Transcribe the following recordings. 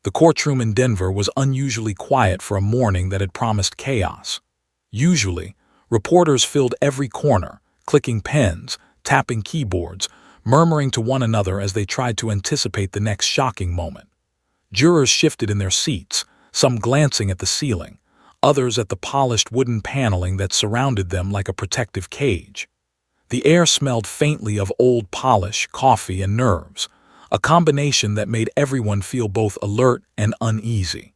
The courtroom in Denver was unusually quiet for a morning that had promised chaos. Usually, reporters filled every corner, clicking pens, tapping keyboards, murmuring to one another as they tried to anticipate the next shocking moment. Jurors shifted in their seats, some glancing at the ceiling, others at the polished wooden paneling that surrounded them like a protective cage. The air smelled faintly of old polish, coffee, and nerves, a combination that made everyone feel both alert and uneasy.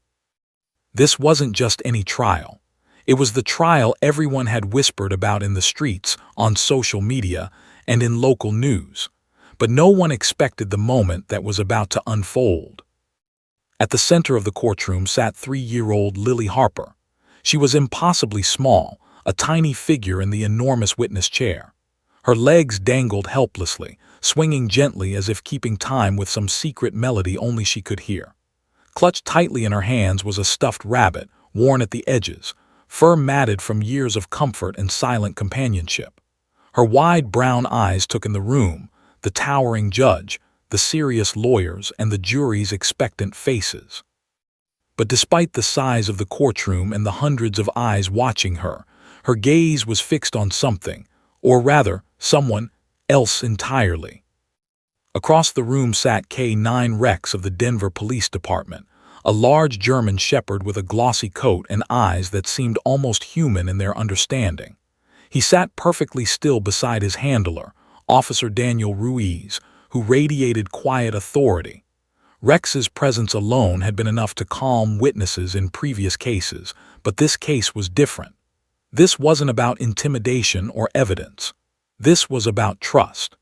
This wasn't just any trial. It was the trial everyone had whispered about in the streets, on social media, and in local news. But no one expected the moment that was about to unfold. At the center of the courtroom sat 3-year-old Lily Harper. She was impossibly small, a tiny figure in the enormous witness chair. Her legs dangled helplessly, swinging gently as if keeping time with some secret melody only she could hear. Clutched tightly in her hands was a stuffed rabbit, worn at the edges, fur matted from years of comfort and silent companionship. Her wide brown eyes took in the room, the towering judge, the serious lawyers, and the jury's expectant faces. But despite the size of the courtroom and the hundreds of eyes watching her, her gaze was fixed on something, or rather, someone else entirely. Across the room sat K9 Rex of the Denver Police Department, a large German shepherd with a glossy coat and eyes that seemed almost human in their understanding. He sat perfectly still beside his handler, Officer Daniel Ruiz, who radiated quiet authority. Rex's presence alone had been enough to calm witnesses in previous cases, but this case was different. This wasn't about intimidation or evidence. This was about trust.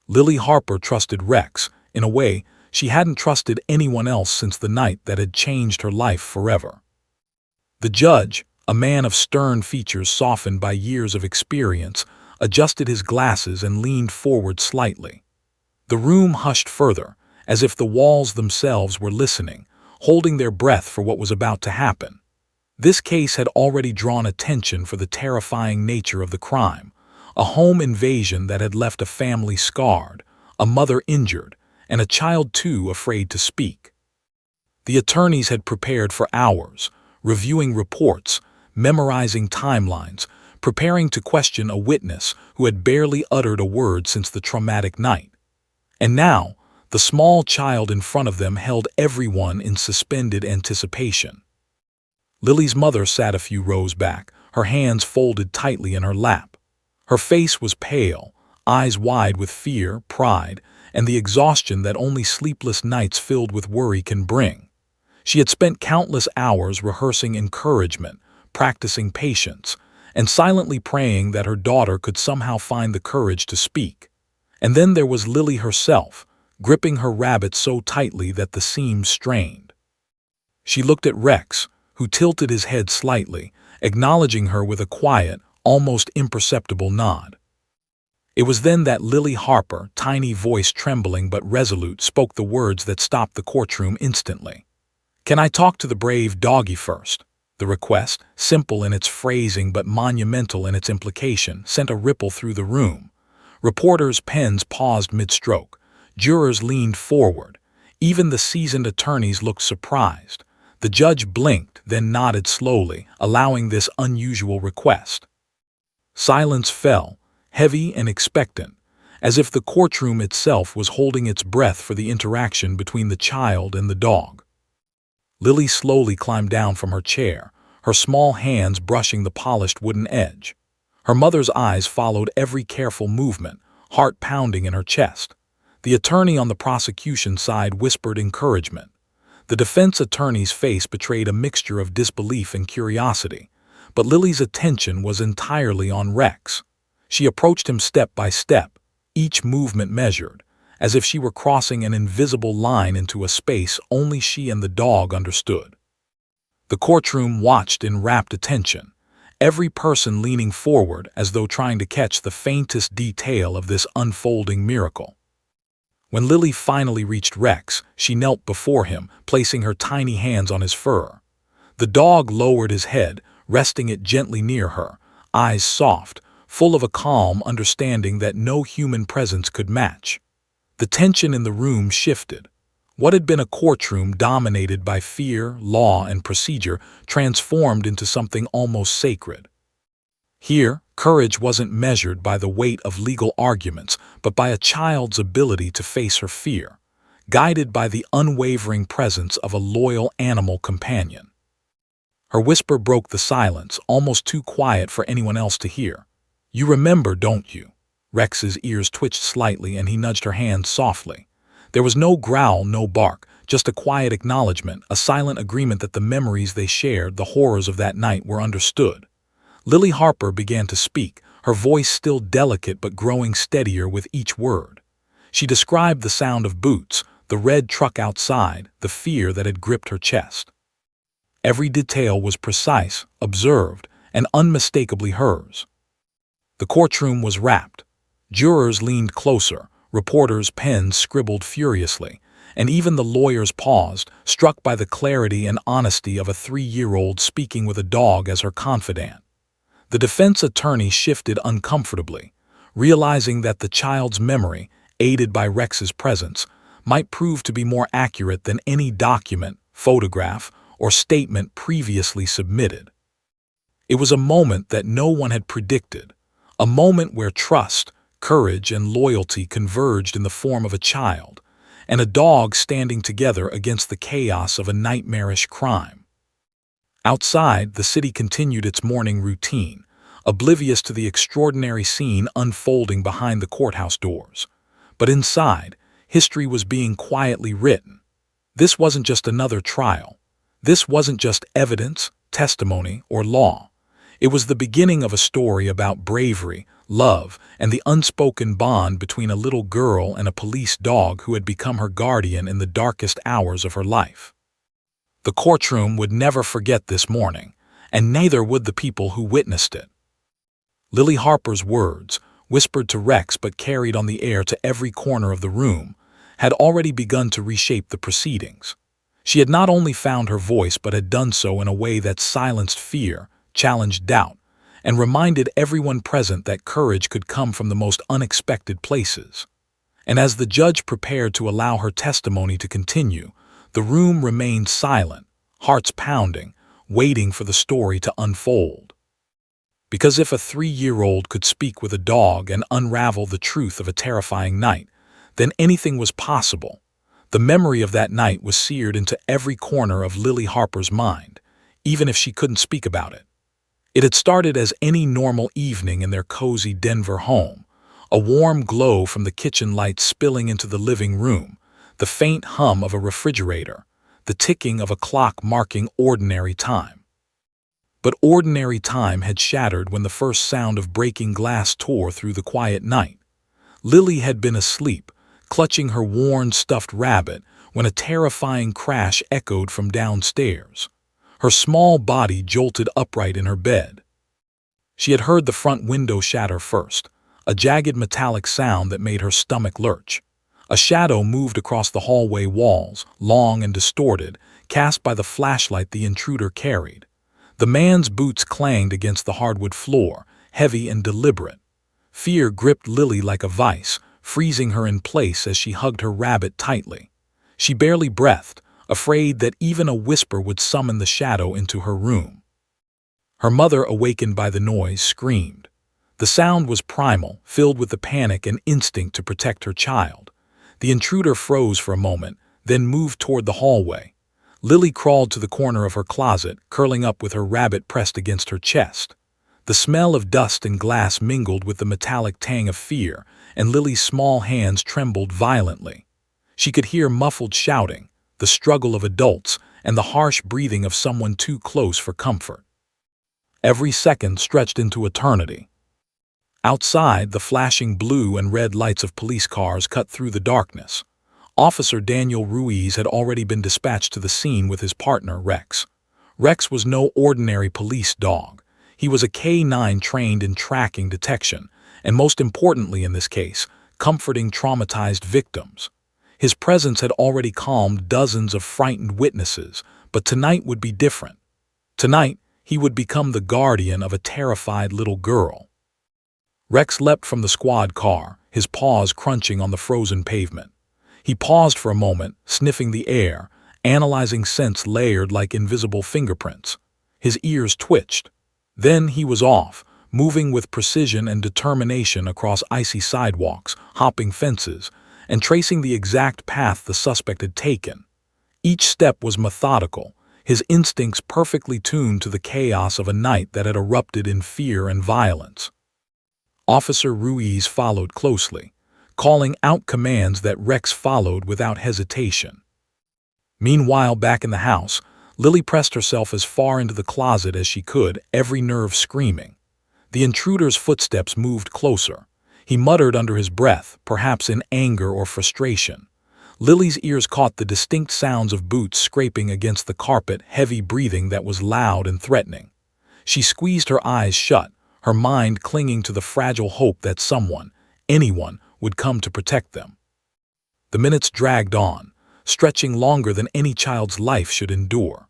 Lily Harper trusted Rex in a way she hadn't trusted anyone else since the night that had changed her life forever. The judge, a man of stern features softened by years of experience, adjusted his glasses and leaned forward slightly. The room hushed further, as if the walls themselves were listening, holding their breath for what was about to happen. This case had already drawn attention for the terrifying nature of the crime, a home invasion that had left a family scarred, a mother injured, and a child too afraid to speak. The attorneys had prepared for hours, reviewing reports, memorizing timelines, preparing to question a witness who had barely uttered a word since the traumatic night. And now, the small child in front of them held everyone in suspended anticipation. Lily's mother sat a few rows back, her hands folded tightly in her lap. Her face was pale, eyes wide with fear, pride, and the exhaustion that only sleepless nights filled with worry can bring. She had spent countless hours rehearsing encouragement, practicing patience, and silently praying that her daughter could somehow find the courage to speak. And then there was Lily herself, gripping her rabbit so tightly that the seams strained. She looked at Rex, who tilted his head slightly, acknowledging her with a quiet, almost imperceptible nod. It was then that Lily Harper, tiny voice trembling but resolute, spoke the words that stopped the courtroom instantly. "Can I talk to the brave doggy first?" The request, simple in its phrasing but monumental in its implication, sent a ripple through the room. Reporters' pens paused mid-stroke. Jurors leaned forward. Even the seasoned attorneys looked surprised. The judge blinked, then nodded slowly, allowing this unusual request. Silence fell, heavy and expectant, as if the courtroom itself was holding its breath for the interaction between the child and the dog. Lily slowly climbed down from her chair, her small hands brushing the polished wooden edge. Her mother's eyes followed every careful movement, heart pounding in her chest. The attorney on the prosecution side whispered encouragement. The defense attorney's face betrayed a mixture of disbelief and curiosity, but Lily's attention was entirely on Rex. She approached him step by step, each movement measured, as if she were crossing an invisible line into a space only she and the dog understood. The courtroom watched in rapt attention, every person leaning forward as though trying to catch the faintest detail of this unfolding miracle. When Lily finally reached Rex, she knelt before him, placing her tiny hands on his fur. The dog lowered his head, resting it gently near her, eyes soft, full of a calm understanding that no human presence could match. The tension in the room shifted. What had been a courtroom dominated by fear, law, and procedure transformed into something almost sacred. Here, courage wasn't measured by the weight of legal arguments, but by a child's ability to face her fear, guided by the unwavering presence of a loyal animal companion. Her whisper broke the silence, almost too quiet for anyone else to hear. "You remember, don't you?" Rex's ears twitched slightly and he nudged her hand softly. There was no growl, no bark, just a quiet acknowledgement, a silent agreement that the memories they shared, the horrors of that night, were understood. Lily Harper began to speak, her voice still delicate but growing steadier with each word. She described the sound of boots, the red truck outside, the fear that had gripped her chest. Every detail was precise, observed, and unmistakably hers. The courtroom was wrapped. Jurors leaned closer, reporters' pens scribbled furiously, and even the lawyers paused, struck by the clarity and honesty of a 3-year-old speaking with a dog as her confidant. The defense attorney shifted uncomfortably, realizing that the child's memory, aided by Rex's presence, might prove to be more accurate than any document, photograph, or statement previously submitted. It was a moment that no one had predicted, a moment where trust, courage, and loyalty converged in the form of a child, and a dog standing together against the chaos of a nightmarish crime. Outside, the city continued its morning routine, oblivious to the extraordinary scene unfolding behind the courthouse doors. But inside, history was being quietly written. This wasn't just another trial. This wasn't just evidence, testimony, or law. It was the beginning of a story about bravery, love, and the unspoken bond between a little girl and a police dog who had become her guardian in the darkest hours of her life. The courtroom would never forget this morning, and neither would the people who witnessed it. Lily Harper's words, whispered to Rex but carried on the air to every corner of the room, had already begun to reshape the proceedings. She had not only found her voice but had done so in a way that silenced fear, challenged doubt, and reminded everyone present that courage could come from the most unexpected places. And as the judge prepared to allow her testimony to continue, the room remained silent, hearts pounding, waiting for the story to unfold. Because if a 3-year-old could speak with a dog and unravel the truth of a terrifying night, then anything was possible. The memory of that night was seared into every corner of Lily Harper's mind, even if she couldn't speak about it. It had started as any normal evening in their cozy Denver home, a warm glow from the kitchen lights spilling into the living room, the faint hum of a refrigerator, the ticking of a clock marking ordinary time. But ordinary time had shattered when the first sound of breaking glass tore through the quiet night. Lily had been asleep, clutching her worn stuffed rabbit, when a terrifying crash echoed from downstairs. Her small body jolted upright in her bed. She had heard the front window shatter first, a jagged metallic sound that made her stomach lurch. A shadow moved across the hallway walls, long and distorted, cast by the flashlight the intruder carried. The man's boots clanged against the hardwood floor, heavy and deliberate. Fear gripped Lily like a vice, freezing her in place as she hugged her rabbit tightly. She barely breathed, afraid that even a whisper would summon the shadow into her room. Her mother, awakened by the noise, screamed. The sound was primal, filled with the panic and instinct to protect her child. The intruder froze for a moment, then moved toward the hallway. Lily crawled to the corner of her closet, curling up with her rabbit pressed against her chest. The smell of dust and glass mingled with the metallic tang of fear, and Lily's small hands trembled violently. She could hear muffled shouting, the struggle of adults, and the harsh breathing of someone too close for comfort. Every second stretched into eternity. Outside, the flashing blue and red lights of police cars cut through the darkness. Officer Daniel Ruiz had already been dispatched to the scene with his partner, Rex. Rex was no ordinary police dog. He was a K9 trained in tracking detection, and most importantly in this case, comforting traumatized victims. His presence had already calmed dozens of frightened witnesses, but tonight would be different. Tonight, he would become the guardian of a terrified little girl. Rex leapt from the squad car, his paws crunching on the frozen pavement. He paused for a moment, sniffing the air, analyzing scents layered like invisible fingerprints. His ears twitched. Then he was off, moving with precision and determination across icy sidewalks, hopping fences, and tracing the exact path the suspect had taken. Each step was methodical, his instincts perfectly tuned to the chaos of a night that had erupted in fear and violence. Officer Ruiz followed closely, calling out commands that Rex followed without hesitation. Meanwhile, back in the house, Lily pressed herself as far into the closet as she could, every nerve screaming. The intruder's footsteps moved closer. He muttered under his breath, perhaps in anger or frustration. Lily's ears caught the distinct sounds of boots scraping against the carpet, heavy breathing that was loud and threatening. She squeezed her eyes shut, her mind clinging to the fragile hope that someone, anyone, would come to protect them. The minutes dragged on, stretching longer than any child's life should endure.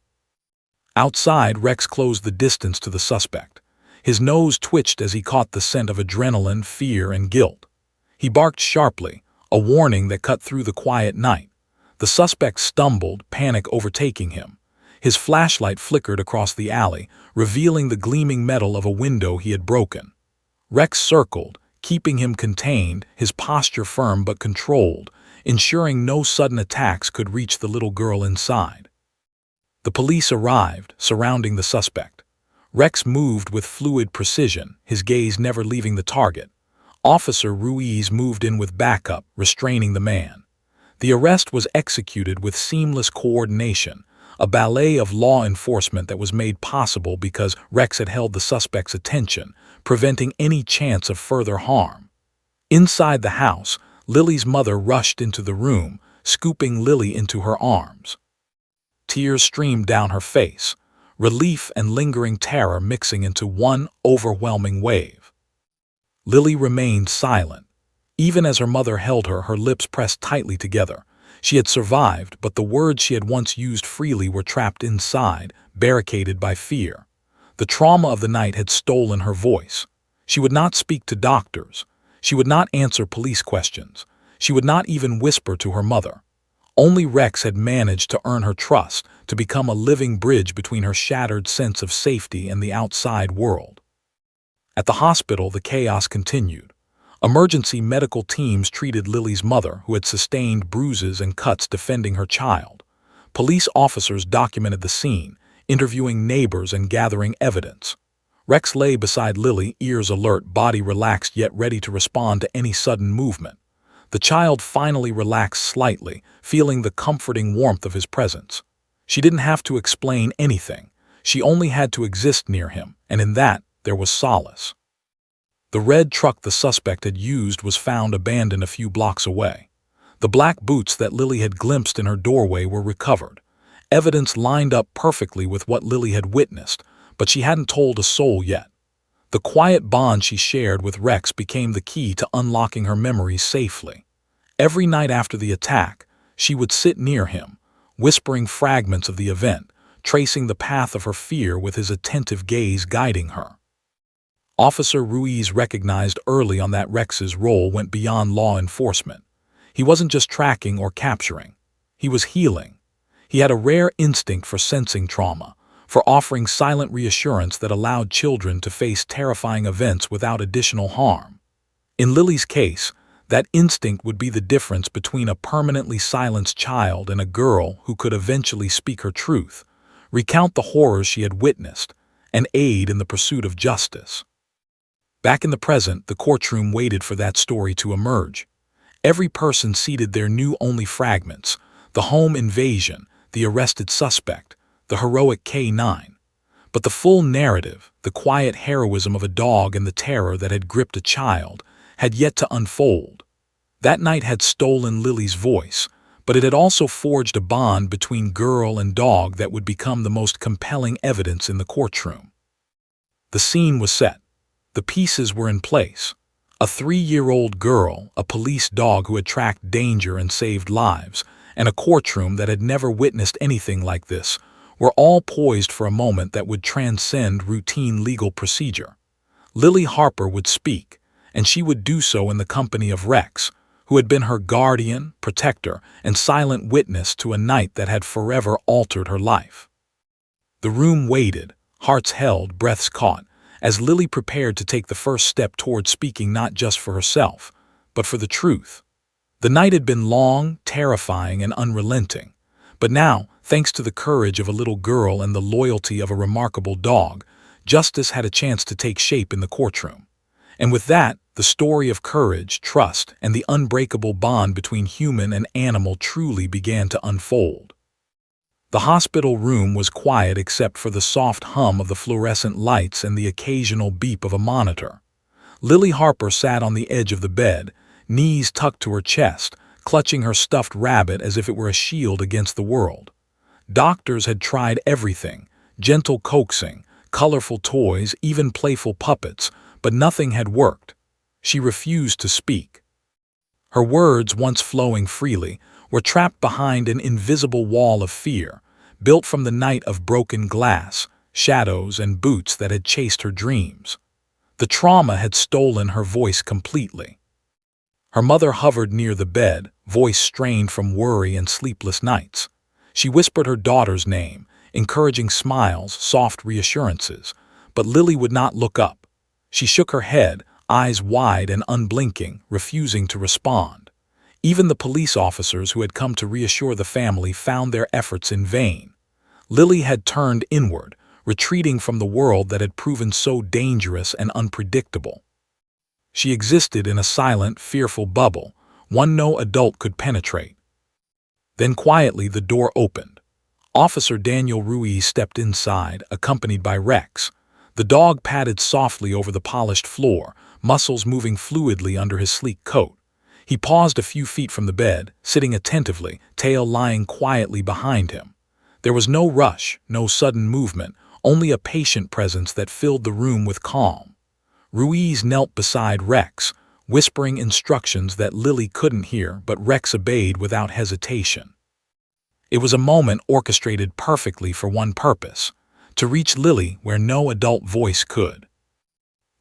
Outside, Rex closed the distance to the suspect. His nose twitched as he caught the scent of adrenaline, fear, and guilt. He barked sharply, a warning that cut through the quiet night. The suspect stumbled, panic overtaking him. His flashlight flickered across the alley, revealing the gleaming metal of a window he had broken. Rex circled, keeping him contained, his posture firm but controlled, ensuring no sudden attacks could reach the little girl inside. The police arrived, surrounding the suspect. Rex moved with fluid precision, his gaze never leaving the target. Officer Ruiz moved in with backup, restraining the man. The arrest was executed with seamless coordination, a ballet of law enforcement that was made possible because Rex had held the suspect's attention, preventing any chance of further harm. Inside the house, Lily's mother rushed into the room, scooping Lily into her arms. Tears streamed down her face, relief and lingering terror mixing into one overwhelming wave. Lily remained silent. Even as her mother held her, her lips pressed tightly together. She had survived, but the words she had once used freely were trapped inside, barricaded by fear. The trauma of the night had stolen her voice. She would not speak to doctors. She would not answer police questions. She would not even whisper to her mother. Only Rex had managed to earn her trust, to become a living bridge between her shattered sense of safety and the outside world. At the hospital, the chaos continued. Emergency medical teams treated Lily's mother, who had sustained bruises and cuts defending her child. Police officers documented the scene, interviewing neighbors and gathering evidence. Rex lay beside Lily, ears alert, body relaxed yet ready to respond to any sudden movement. The child finally relaxed slightly, feeling the comforting warmth of his presence. She didn't have to explain anything. She only had to exist near him, and in that, there was solace. The red truck the suspect had used was found abandoned a few blocks away. The black boots that Lily had glimpsed in her doorway were recovered. Evidence lined up perfectly with what Lily had witnessed, but she hadn't told a soul yet. The quiet bond she shared with Rex became the key to unlocking her memories safely. Every night after the attack, she would sit near him, whispering fragments of the event, tracing the path of her fear with his attentive gaze guiding her. Officer Ruiz recognized early on that Rex's role went beyond law enforcement. He wasn't just tracking or capturing. He was healing. He had a rare instinct for sensing trauma, for offering silent reassurance that allowed children to face terrifying events without additional harm. In Lily's case, that instinct would be the difference between a permanently silenced child and a girl who could eventually speak her truth, recount the horrors she had witnessed, and aid in the pursuit of justice. Back in the present, the courtroom waited for that story to emerge. Every person seated there knew only fragments: the home invasion, the arrested suspect, the heroic K-9. But the full narrative, the quiet heroism of a dog and the terror that had gripped a child, had yet to unfold. That night had stolen Lily's voice, but it had also forged a bond between girl and dog that would become the most compelling evidence in the courtroom. The scene was set. The pieces were in place. A 3-year-old girl, a police dog who had tracked danger and saved lives, and a courtroom that had never witnessed anything like this, were all poised for a moment that would transcend routine legal procedure. Lily Harper would speak, and she would do so in the company of Rex, who had been her guardian, protector, and silent witness to a night that had forever altered her life. The room waited, hearts held, breaths caught, as Lily prepared to take the first step toward speaking not just for herself, but for the truth. The night had been long, terrifying, and unrelenting, but now, thanks to the courage of a little girl and the loyalty of a remarkable dog, justice had a chance to take shape in the courtroom. And with that, the story of courage, trust, and the unbreakable bond between human and animal truly began to unfold. The hospital room was quiet except for the soft hum of the fluorescent lights and the occasional beep of a monitor. Lily Harper sat on the edge of the bed, knees tucked to her chest, clutching her stuffed rabbit as if it were a shield against the world. Doctors had tried everything, gentle coaxing, colorful toys, even playful puppets, but nothing had worked. She refused to speak. Her words, once flowing freely, were trapped behind an invisible wall of fear, built from the night of broken glass, shadows, and boots that had chased her dreams. The trauma had stolen her voice completely. Her mother hovered near the bed, voice strained from worry and sleepless nights. She whispered her daughter's name, encouraging smiles, soft reassurances, but Lily would not look up. She shook her head, eyes wide and unblinking, refusing to respond. Even the police officers who had come to reassure the family found their efforts in vain. Lily had turned inward, retreating from the world that had proven so dangerous and unpredictable. She existed in a silent, fearful bubble, one no adult could penetrate. Then quietly the door opened. Officer Daniel Ruiz stepped inside, accompanied by Rex. The dog padded softly over the polished floor, muscles moving fluidly under his sleek coat. He paused a few feet from the bed, sitting attentively, tail lying quietly behind him. There was no rush, no sudden movement, only a patient presence that filled the room with calm. Ruiz knelt beside Rex, whispering instructions that Lily couldn't hear, but Rex obeyed without hesitation. It was a moment orchestrated perfectly for one purpose: to reach Lily where no adult voice could.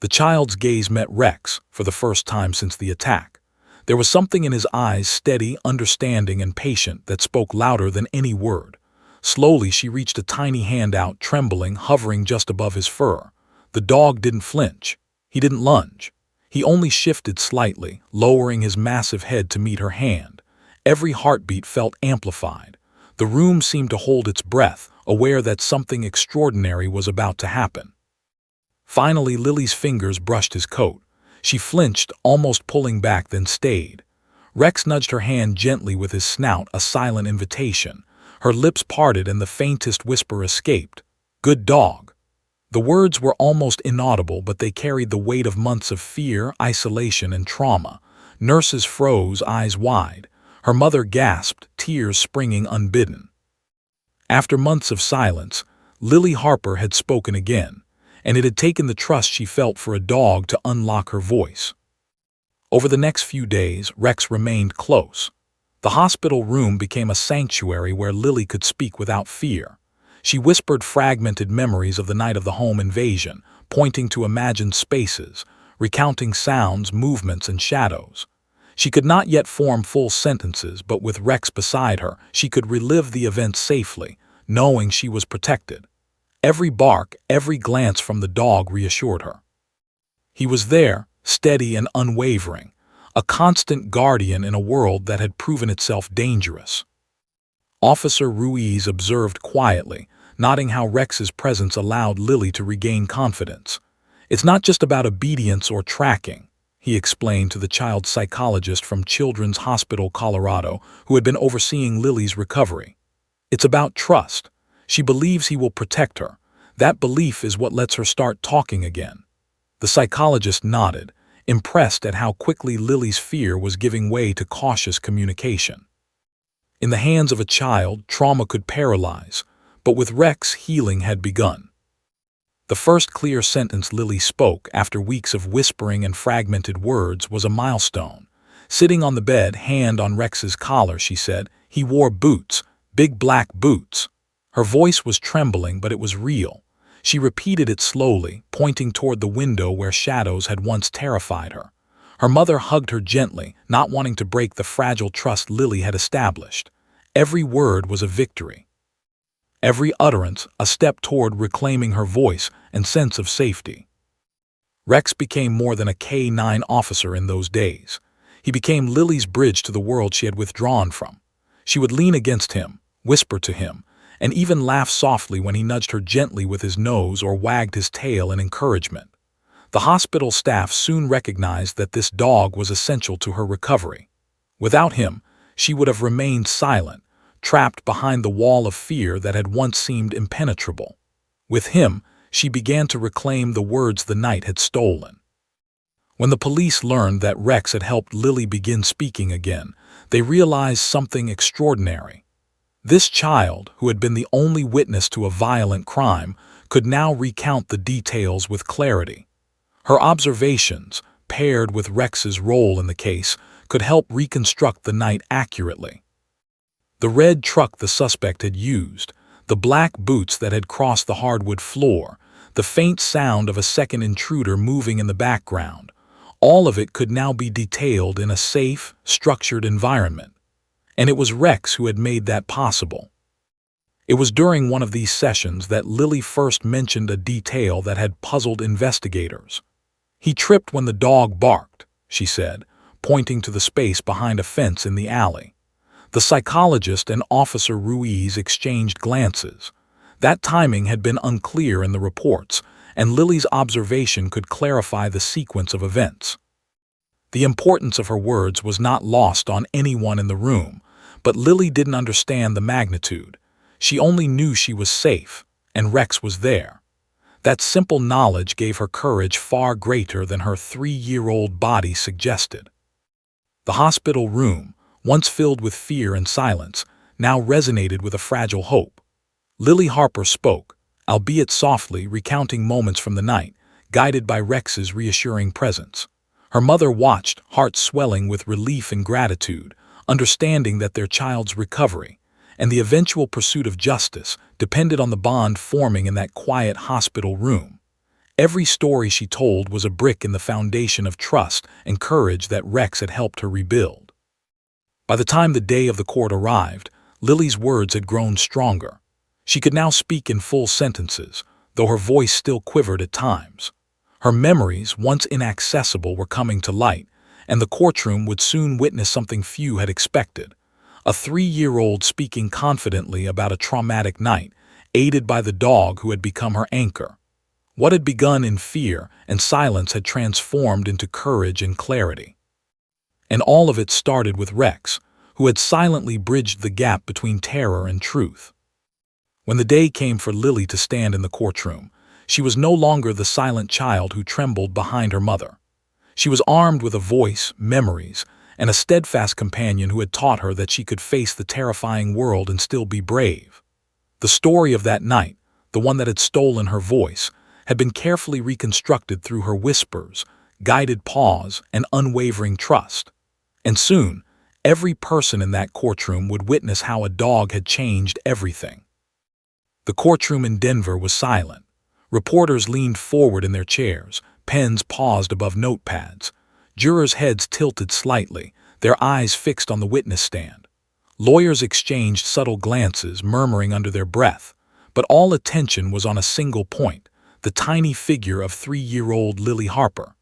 The child's gaze met Rex for the first time since the attack. There was something in his eyes, steady, understanding, and patient, that spoke louder than any word. Slowly she reached a tiny hand out, trembling, hovering just above his fur. The dog didn't flinch. He didn't lunge. He only shifted slightly, lowering his massive head to meet her hand. Every heartbeat felt amplified. The room seemed to hold its breath, aware that something extraordinary was about to happen. Finally, Lily's fingers brushed his coat. She flinched, almost pulling back, then stayed. Rex nudged her hand gently with his snout, a silent invitation. Her lips parted and the faintest whisper escaped. "Good dog." The words were almost inaudible, but they carried the weight of months of fear, isolation, and trauma. Nurses froze, eyes wide. Her mother gasped, tears springing unbidden. After months of silence, Lily Harper had spoken again, and it had taken the trust she felt for a dog to unlock her voice. Over the next few days, Rex remained close. The hospital room became a sanctuary where Lily could speak without fear. She whispered fragmented memories of the night of the home invasion, pointing to imagined spaces, recounting sounds, movements, and shadows. She could not yet form full sentences, but with Rex beside her, she could relive the events safely, knowing she was protected. Every bark, every glance from the dog reassured her. He was there, steady and unwavering, a constant guardian in a world that had proven itself dangerous. Officer Ruiz observed quietly, noting how Rex's presence allowed Lily to regain confidence. "It's not just about obedience or tracking," he explained to the child psychologist from Children's Hospital Colorado, who had been overseeing Lily's recovery. "It's about trust. She believes he will protect her. That belief is what lets her start talking again." The psychologist nodded, impressed at how quickly Lily's fear was giving way to cautious communication. In the hands of a child, trauma could paralyze, but with Rex, healing had begun. The first clear sentence Lily spoke, after weeks of whispering and fragmented words, was a milestone. Sitting on the bed, hand on Rex's collar, she said, "He wore boots, big black boots." Her voice was trembling, but it was real. She repeated it slowly, pointing toward the window where shadows had once terrified her. Her mother hugged her gently, not wanting to break the fragile trust Lily had established. Every word was a victory. Every utterance a step toward reclaiming her voice and sense of safety. Rex became more than a K-9 officer in those days. He became Lily's bridge to the world she had withdrawn from. She would lean against him, whisper to him, and even laugh softly when he nudged her gently with his nose or wagged his tail in encouragement. The hospital staff soon recognized that this dog was essential to her recovery. Without him, she would have remained silent, trapped behind the wall of fear that had once seemed impenetrable. With him, she began to reclaim the words the night had stolen. When the police learned that Rex had helped Lily begin speaking again, they realized something extraordinary. This child, who had been the only witness to a violent crime, could now recount the details with clarity. Her observations, paired with Rex's role in the case, could help reconstruct the night accurately. The red truck the suspect had used, the black boots that had crossed the hardwood floor, the faint sound of a second intruder moving in the background, all of it could now be detailed in a safe, structured environment. And it was Rex who had made that possible. It was during one of these sessions that Lily first mentioned a detail that had puzzled investigators. "He tripped when the dog barked," she said, pointing to the space behind a fence in the alley. The psychologist and Officer Ruiz exchanged glances. That timing had been unclear in the reports, and Lily's observation could clarify the sequence of events. The importance of her words was not lost on anyone in the room, but Lily didn't understand the magnitude. She only knew she was safe, and Rex was there. That simple knowledge gave her courage far greater than her 3-year-old body suggested. The hospital room, once filled with fear and silence, now resonated with a fragile hope. Lily Harper spoke, albeit softly, recounting moments from the night, guided by Rex's reassuring presence. Her mother watched, heart swelling with relief and gratitude, understanding that their child's recovery and the eventual pursuit of justice depended on the bond forming in that quiet hospital room. Every story she told was a brick in the foundation of trust and courage that Rex had helped her rebuild. By the time the day of the court arrived, Lily's words had grown stronger. She could now speak in full sentences, though her voice still quivered at times. Her memories, once inaccessible, were coming to light, and the courtroom would soon witness something few had expected. A 3-year-old speaking confidently about a traumatic night, aided by the dog who had become her anchor. What had begun in fear and silence had transformed into courage and clarity. And all of it started with Rex, who had silently bridged the gap between terror and truth. When the day came for Lily to stand in the courtroom, she was no longer the silent child who trembled behind her mother. She was armed with a voice, memories, and a steadfast companion who had taught her that she could face the terrifying world and still be brave. The story of that night, the one that had stolen her voice, had been carefully reconstructed through her whispers, guided pause, and unwavering trust. And soon, every person in that courtroom would witness how a dog had changed everything. The courtroom in Denver was silent. Reporters leaned forward in their chairs, pens paused above notepads. Jurors' heads tilted slightly, their eyes fixed on the witness stand. Lawyers exchanged subtle glances, murmuring under their breath, but all attention was on a single point, the tiny figure of 3-year-old Lily Harper.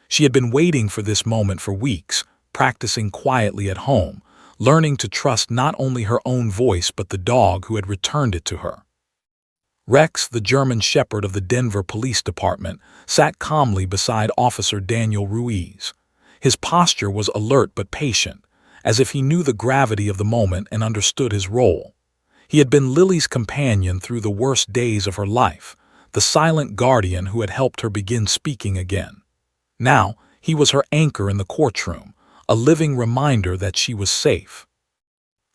She had been waiting for this moment for weeks, practicing quietly at home, learning to trust not only her own voice but the dog who had returned it to her. Rex, the German Shepherd of the Denver Police Department, sat calmly beside Officer Daniel Ruiz. His posture was alert but patient, as if he knew the gravity of the moment and understood his role. He had been Lily's companion through the worst days of her life, the silent guardian who had helped her begin speaking again. Now, he was her anchor in the courtroom, a living reminder that she was safe.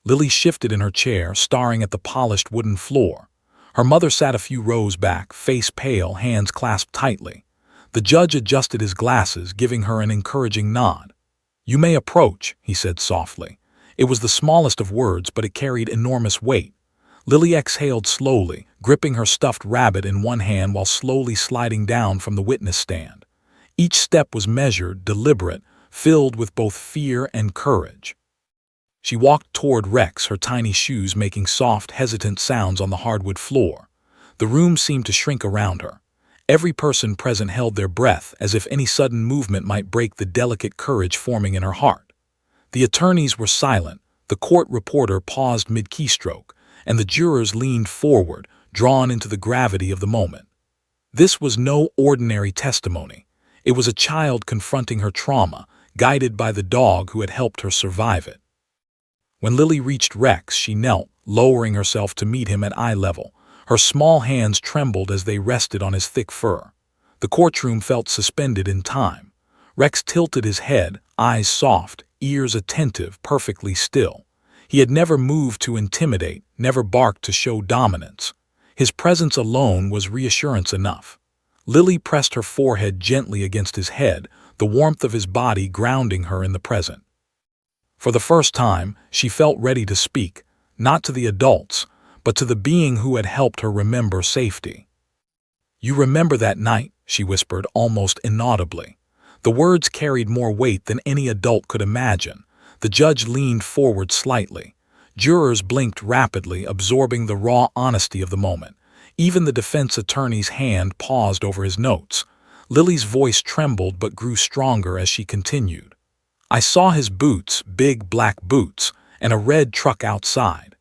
Lily shifted in her chair, staring at the polished wooden floor. Her mother sat a few rows back, face pale, hands clasped tightly. The judge adjusted his glasses, giving her an encouraging nod. "You may approach," he said softly. It was the smallest of words, but it carried enormous weight. Lily exhaled slowly, gripping her stuffed rabbit in one hand while slowly sliding down from the witness stand. Each step was measured, deliberate, filled with both fear and courage. She walked toward Rex, her tiny shoes making soft, hesitant sounds on the hardwood floor. The room seemed to shrink around her. Every person present held their breath, as if any sudden movement might break the delicate courage forming in her heart. The attorneys were silent, the court reporter paused mid-keystroke, and the jurors leaned forward, drawn into the gravity of the moment. This was no ordinary testimony. It was a child confronting her trauma, guided by the dog who had helped her survive it. When Lily reached Rex, she knelt, lowering herself to meet him at eye level. Her small hands trembled as they rested on his thick fur. The courtroom felt suspended in time. Rex tilted his head, eyes soft, ears attentive, perfectly still. He had never moved to intimidate, never barked to show dominance. His presence alone was reassurance enough. Lily pressed her forehead gently against his head, the warmth of his body grounding her in the present. For the first time, she felt ready to speak, not to the adults, but to the being who had helped her remember safety. "You remember that night," she whispered, almost inaudibly. The words carried more weight than any adult could imagine. The judge leaned forward slightly. Jurors blinked rapidly, absorbing the raw honesty of the moment. Even the defense attorney's hand paused over his notes. Lily's voice trembled but grew stronger as she continued. "I saw his boots, big black boots, and a red truck outside."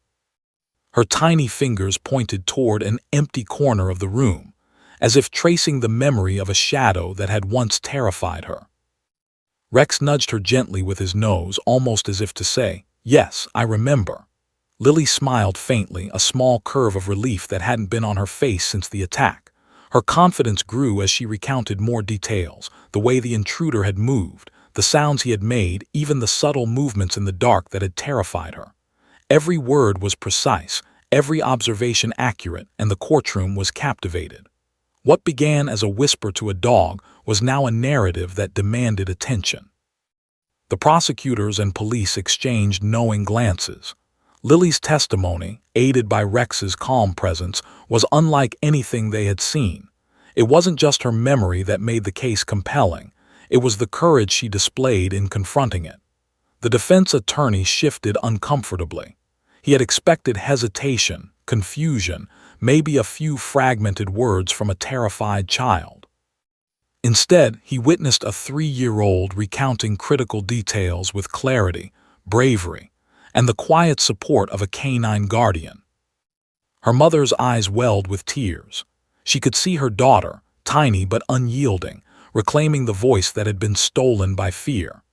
Her tiny fingers pointed toward an empty corner of the room, as if tracing the memory of a shadow that had once terrified her. Rex nudged her gently with his nose, almost as if to say, "Yes, I remember." Lily smiled faintly, a small curve of relief that hadn't been on her face since the attack. Her confidence grew as she recounted more details, the way the intruder had moved, the sounds he had made, even the subtle movements in the dark that had terrified her. Every word was precise, every observation accurate, and the courtroom was captivated. What began as a whisper to a dog was now a narrative that demanded attention. The prosecutors and police exchanged knowing glances. Lily's testimony, aided by Rex's calm presence, was unlike anything they had seen. It wasn't just her memory that made the case compelling, it was the courage she displayed in confronting it. The defense attorney shifted uncomfortably. He had expected hesitation, confusion, maybe a few fragmented words from a terrified child. Instead, he witnessed a 3-year-old recounting critical details with clarity, bravery, and the quiet support of a canine guardian. Her mother's eyes welled with tears. She could see her daughter, tiny but unyielding, reclaiming the voice that had been stolen by fear.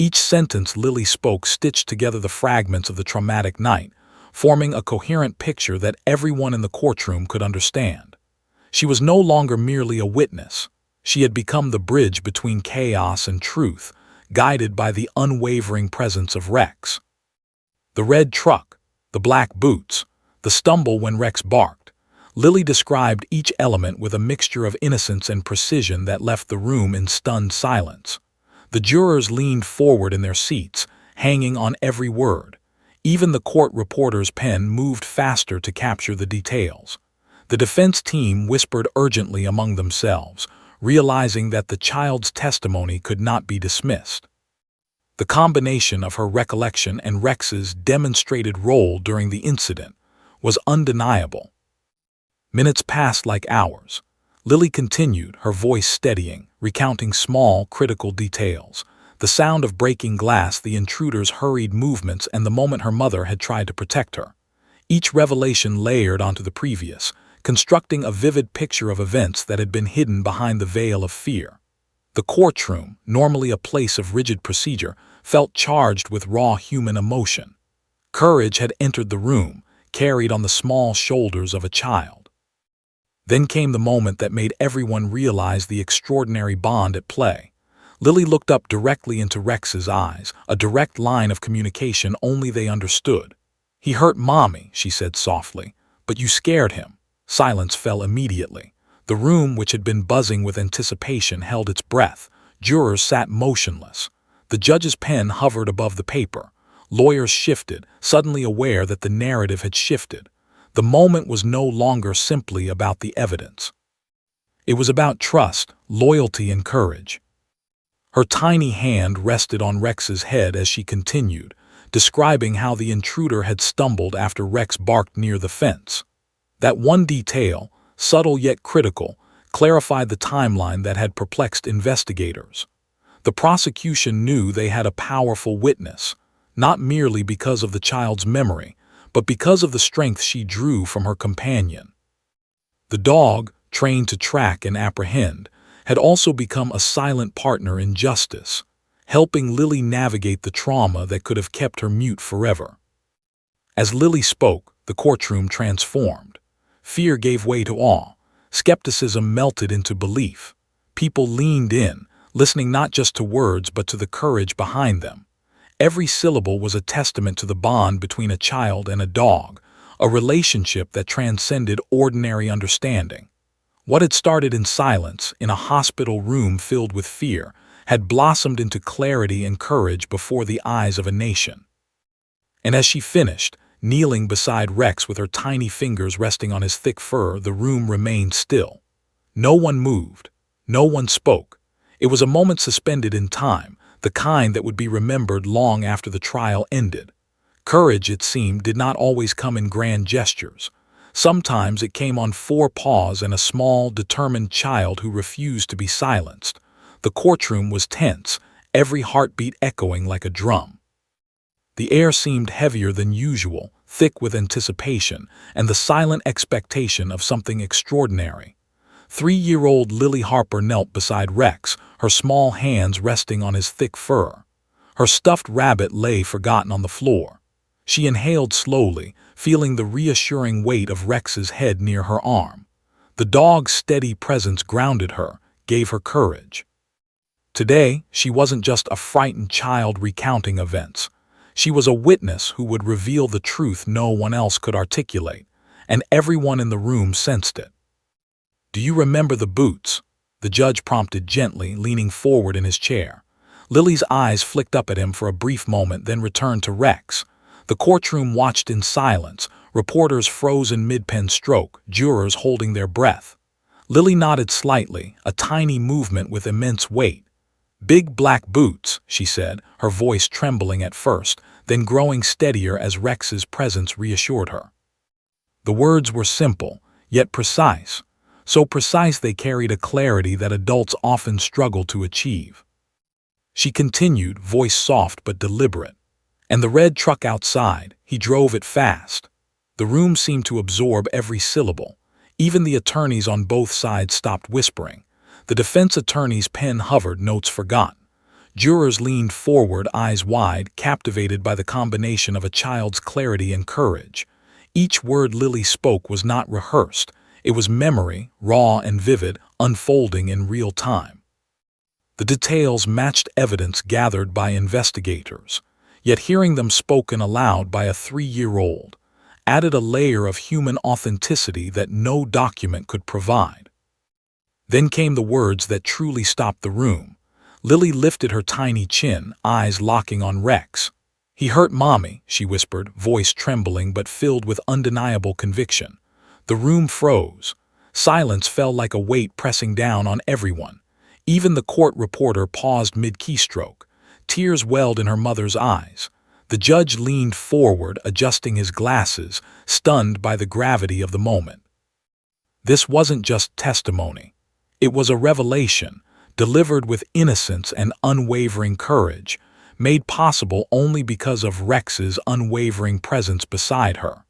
Each sentence Lily spoke stitched together the fragments of the traumatic night, forming a coherent picture that everyone in the courtroom could understand. She was no longer merely a witness. She had become the bridge between chaos and truth, guided by the unwavering presence of Rex. The red truck, the black boots, the stumble when Rex barked. Lily described each element with a mixture of innocence and precision that left the room in stunned silence. The jurors leaned forward in their seats, hanging on every word. Even the court reporter's pen moved faster to capture the details. The defense team whispered urgently among themselves, realizing that the child's testimony could not be dismissed. The combination of her recollection and Rex's demonstrated role during the incident was undeniable. Minutes passed like hours. Lily continued, her voice steadying, recounting small, critical details. The sound of breaking glass, the intruder's hurried movements, and the moment her mother had tried to protect her. Each revelation layered onto the previous, constructing a vivid picture of events that had been hidden behind the veil of fear. The courtroom, normally a place of rigid procedure, felt charged with raw human emotion. Courage had entered the room, carried on the small shoulders of a child. Then came the moment that made everyone realize the extraordinary bond at play. Lily looked up directly into Rex's eyes, a direct line of communication only they understood. "He hurt Mommy," she said softly, "but you scared him." Silence fell immediately. The room, which had been buzzing with anticipation, held its breath. Jurors sat motionless. The judge's pen hovered above the paper. Lawyers shifted, suddenly aware that the narrative had shifted. The moment was no longer simply about the evidence. It was about trust, loyalty, and courage. Her tiny hand rested on Rex's head as she continued, describing how the intruder had stumbled after Rex barked near the fence. That one detail, subtle yet critical, clarified the timeline that had perplexed investigators. The prosecution knew they had a powerful witness, not merely because of the child's memory, but because of the strength she drew from her companion. The dog, trained to track and apprehend, had also become a silent partner in justice, helping Lily navigate the trauma that could have kept her mute forever. As Lily spoke, the courtroom transformed. Fear gave way to awe. Skepticism melted into belief. People leaned in, listening not just to words but to the courage behind them. Every syllable was a testament to the bond between a child and a dog, a relationship that transcended ordinary understanding. What had started in silence, in a hospital room filled with fear, had blossomed into clarity and courage before the eyes of a nation. And as she finished, kneeling beside Rex with her tiny fingers resting on his thick fur, the room remained still. No one moved. No one spoke. It was a moment suspended in time, the kind that would be remembered long after the trial ended. Courage, it seemed, did not always come in grand gestures. Sometimes it came on 4 paws and a small, determined child who refused to be silenced. The courtroom was tense, every heartbeat echoing like a drum. The air seemed heavier than usual, thick with anticipation and the silent expectation of something extraordinary. 3-year-old Lily Harper knelt beside Rex, her small hands resting on his thick fur. Her stuffed rabbit lay forgotten on the floor. She inhaled slowly, feeling the reassuring weight of Rex's head near her arm. The dog's steady presence grounded her, gave her courage. Today, she wasn't just a frightened child recounting events. She was a witness who would reveal the truth no one else could articulate, and everyone in the room sensed it. "Do you remember the boots?" the judge prompted gently, leaning forward in his chair. Lily's eyes flicked up at him for a brief moment, then returned to Rex. The courtroom watched in silence, reporters frozen mid-pen stroke, jurors holding their breath. Lily nodded slightly, a tiny movement with immense weight. "Big black boots," she said, her voice trembling at first, then growing steadier as Rex's presence reassured her. The words were simple, yet precise. So precise they carried a clarity that adults often struggle to achieve. She continued, voice soft but deliberate. "And the red truck outside, he drove it fast." The room seemed to absorb every syllable. Even the attorneys on both sides stopped whispering. The defense attorney's pen hovered, notes forgotten. Jurors leaned forward, eyes wide, captivated by the combination of a child's clarity and courage. Each word Lily spoke was not rehearsed. It was memory, raw and vivid, unfolding in real time. The details matched evidence gathered by investigators, yet hearing them spoken aloud by a 3-year-old added a layer of human authenticity that no document could provide. Then came the words that truly stopped the room. Lily lifted her tiny chin, eyes locking on Rex. "He hurt Mommy," she whispered, voice trembling but filled with undeniable conviction. The room froze. Silence fell like a weight pressing down on everyone. Even the court reporter paused mid-keystroke. Tears welled in her mother's eyes. The judge leaned forward, adjusting his glasses, stunned by the gravity of the moment. This wasn't just testimony. It was a revelation, delivered with innocence and unwavering courage, made possible only because of Rex's unwavering presence beside her.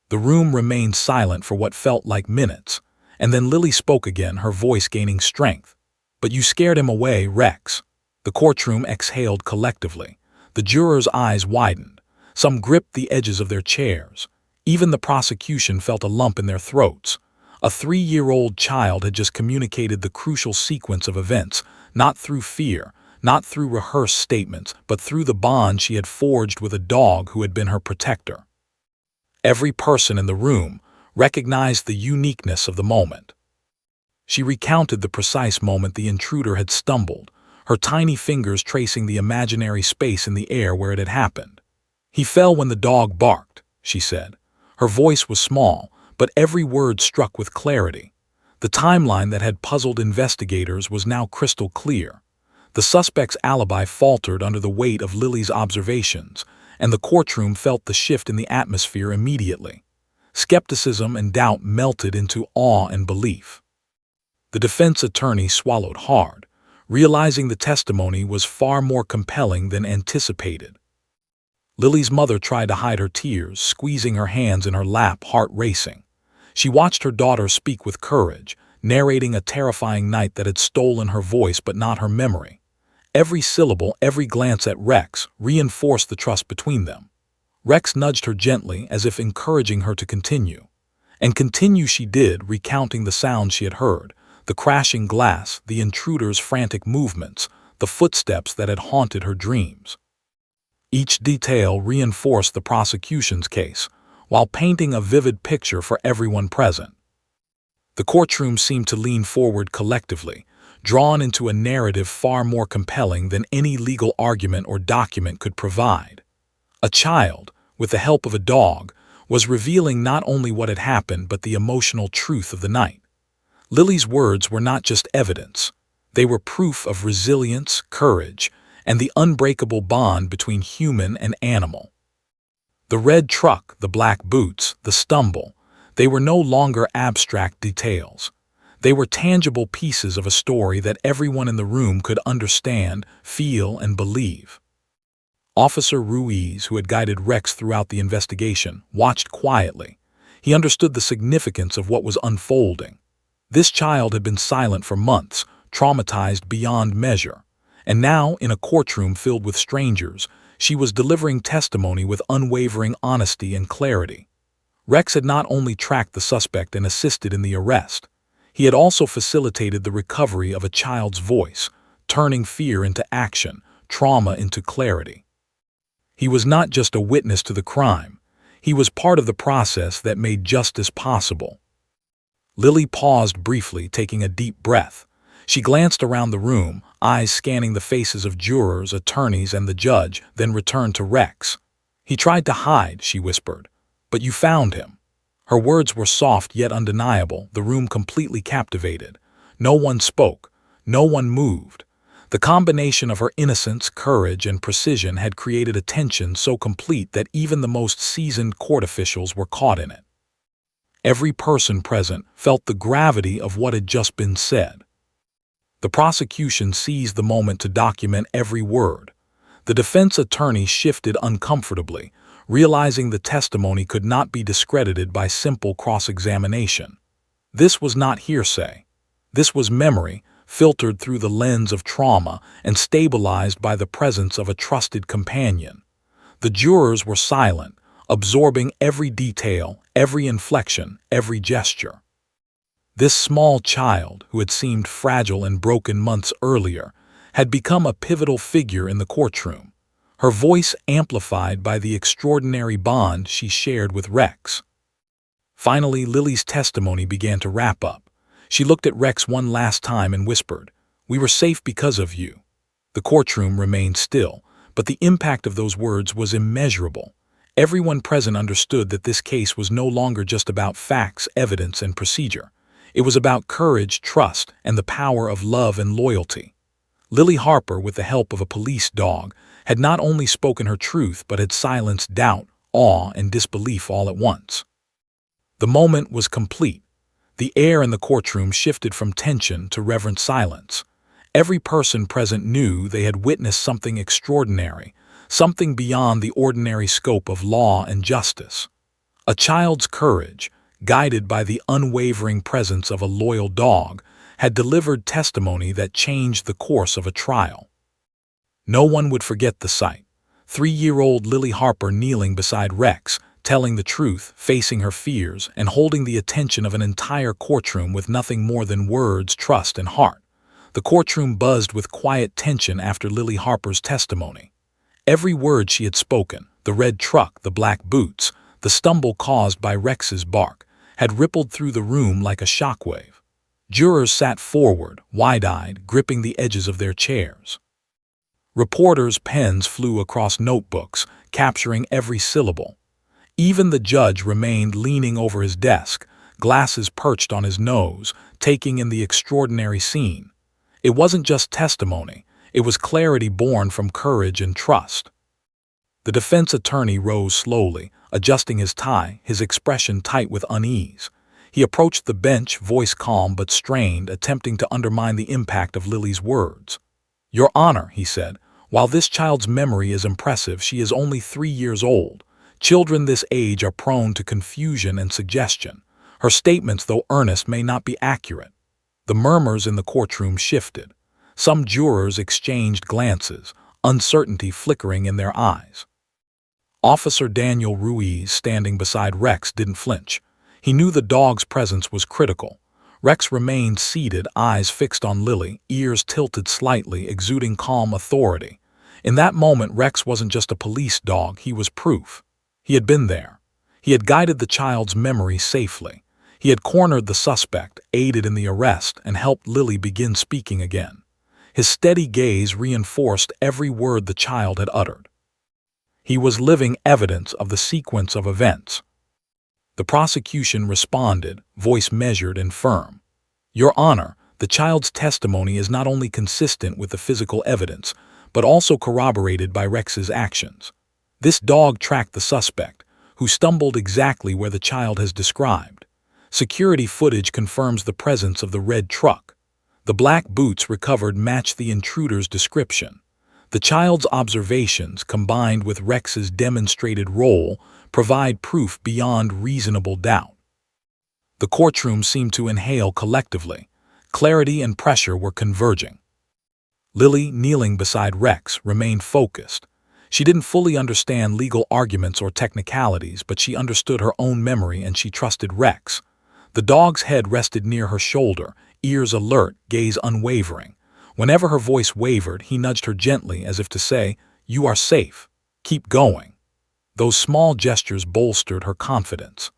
The room remained silent for what felt like minutes, and then Lily spoke again, her voice gaining strength. "But you scared him away, Rex." The courtroom exhaled collectively. The jurors' eyes widened. Some gripped the edges of their chairs. Even the prosecution felt a lump in their throats. A 3-year-old child had just communicated the crucial sequence of events, not through fear, not through rehearsed statements, but through the bond she had forged with a dog who had been her protector. Every person in the room recognized the uniqueness of the moment. She recounted the precise moment the intruder had stumbled, her tiny fingers tracing the imaginary space in the air where it had happened. "He fell when the dog barked," she said. Her voice was small, but every word struck with clarity. The timeline that had puzzled investigators was now crystal clear. The suspect's alibi faltered under the weight of Lily's observations, and the courtroom felt the shift in the atmosphere immediately. Skepticism and doubt melted into awe and belief. The defense attorney swallowed hard, realizing the testimony was far more compelling than anticipated. Lily's mother tried to hide her tears, squeezing her hands in her lap, heart racing. She watched her daughter speak with courage, narrating a terrifying night that had stolen her voice but not her memory. Every syllable, every glance at Rex reinforced the trust between them. Rex nudged her gently as if encouraging her to continue. And continue she did, recounting the sounds she had heard, the crashing glass, the intruder's frantic movements, the footsteps that had haunted her dreams. Each detail reinforced the prosecution's case, while painting a vivid picture for everyone present. The courtroom seemed to lean forward collectively, drawn into a narrative far more compelling than any legal argument or document could provide. A child, with the help of a dog, was revealing not only what had happened but the emotional truth of the night. Lily's words were not just evidence. They were proof of resilience, courage, and the unbreakable bond between human and animal. The red truck, the black boots, the stumble, they were no longer abstract details. They were tangible pieces of a story that everyone in the room could understand, feel, and believe. Officer Ruiz, who had guided Rex throughout the investigation, watched quietly. He understood the significance of what was unfolding. This child had been silent for months, traumatized beyond measure. And now, in a courtroom filled with strangers, she was delivering testimony with unwavering honesty and clarity. Rex had not only tracked the suspect and assisted in the arrest, he had also facilitated the recovery of a child's voice, turning fear into action, trauma into clarity. He was not just a witness to the crime, he was part of the process that made justice possible. Lily paused briefly, taking a deep breath. She glanced around the room, eyes scanning the faces of jurors, attorneys, and the judge, then returned to Rex. "He tried to hide," she whispered, "but you found him." Her words were soft yet undeniable, the room completely captivated. No one spoke, no one moved. The combination of her innocence, courage, and precision had created a tension so complete that even the most seasoned court officials were caught in it. Every person present felt the gravity of what had just been said. The prosecution seized the moment to document every word. The defense attorney shifted uncomfortably, realizing the testimony could not be discredited by simple cross-examination. This was not hearsay. This was memory, filtered through the lens of trauma and stabilized by the presence of a trusted companion. The jurors were silent, absorbing every detail, every inflection, every gesture. This small child, who had seemed fragile and broken months earlier, had become a pivotal figure in the courtroom, her voice amplified by the extraordinary bond she shared with Rex. Finally, Lily's testimony began to wrap up. She looked at Rex one last time and whispered, "We were safe because of you." The courtroom remained still, but the impact of those words was immeasurable. Everyone present understood that this case was no longer just about facts, evidence, and procedure. It was about courage, trust, and the power of love and loyalty. Lily Harper, with the help of a police dog, had not only spoken her truth but had silenced doubt, awe, and disbelief all at once. The moment was complete. The air in the courtroom shifted from tension to reverent silence. Every person present knew they had witnessed something extraordinary, something beyond the ordinary scope of law and justice. A child's courage, guided by the unwavering presence of a loyal dog, had delivered testimony that changed the course of a trial. No one would forget the sight. 3-year-old Lily Harper kneeling beside Rex, telling the truth, facing her fears, and holding the attention of an entire courtroom with nothing more than words, trust, and heart. The courtroom buzzed with quiet tension after Lily Harper's testimony. Every word she had spoken, the red truck, the black boots, the stumble caused by Rex's bark, had rippled through the room like a shockwave. Jurors sat forward, wide-eyed, gripping the edges of their chairs. Reporters' pens flew across notebooks, capturing every syllable. Even the judge remained leaning over his desk, glasses perched on his nose, taking in the extraordinary scene. It wasn't just testimony, It was clarity born from courage and trust. The defense attorney rose slowly, adjusting his tie, his expression tight with unease. He approached the bench, voice calm but strained, attempting to undermine the impact of Lily's words. "Your Honor," he said, "while this child's memory is impressive, she is only 3 years old. Children this age are prone to confusion and suggestion. Her statements, though earnest, may not be accurate." The murmurs in the courtroom shifted. Some jurors exchanged glances, uncertainty flickering in their eyes. Officer Daniel Ruiz, standing beside Rex, didn't flinch. He knew the dog's presence was critical. Rex remained seated, eyes fixed on Lily, ears tilted slightly, exuding calm authority. In that moment, Rex wasn't just a police dog, he was proof. He had been there. He had guided the child's memory safely. He had cornered the suspect, aided in the arrest, and helped Lily begin speaking again. His steady gaze reinforced every word the child had uttered. He was living evidence of the sequence of events. The prosecution responded, voice measured and firm. "Your Honor, the child's testimony is not only consistent with the physical evidence, but also corroborated by Rex's actions. This dog tracked the suspect, who stumbled exactly where the child has described. Security footage confirms the presence of the red truck. The black boots recovered match the intruder's description. The child's observations, combined with Rex's demonstrated role, provide proof beyond reasonable doubt." The courtroom seemed to inhale collectively. Clarity and pressure were converging. Lily, kneeling beside Rex, remained focused. She didn't fully understand legal arguments or technicalities, but she understood her own memory and she trusted Rex. The dog's head rested near her shoulder, ears alert, gaze unwavering. Whenever her voice wavered, he nudged her gently as if to say, "You are safe. Keep going." Those small gestures bolstered her confidence.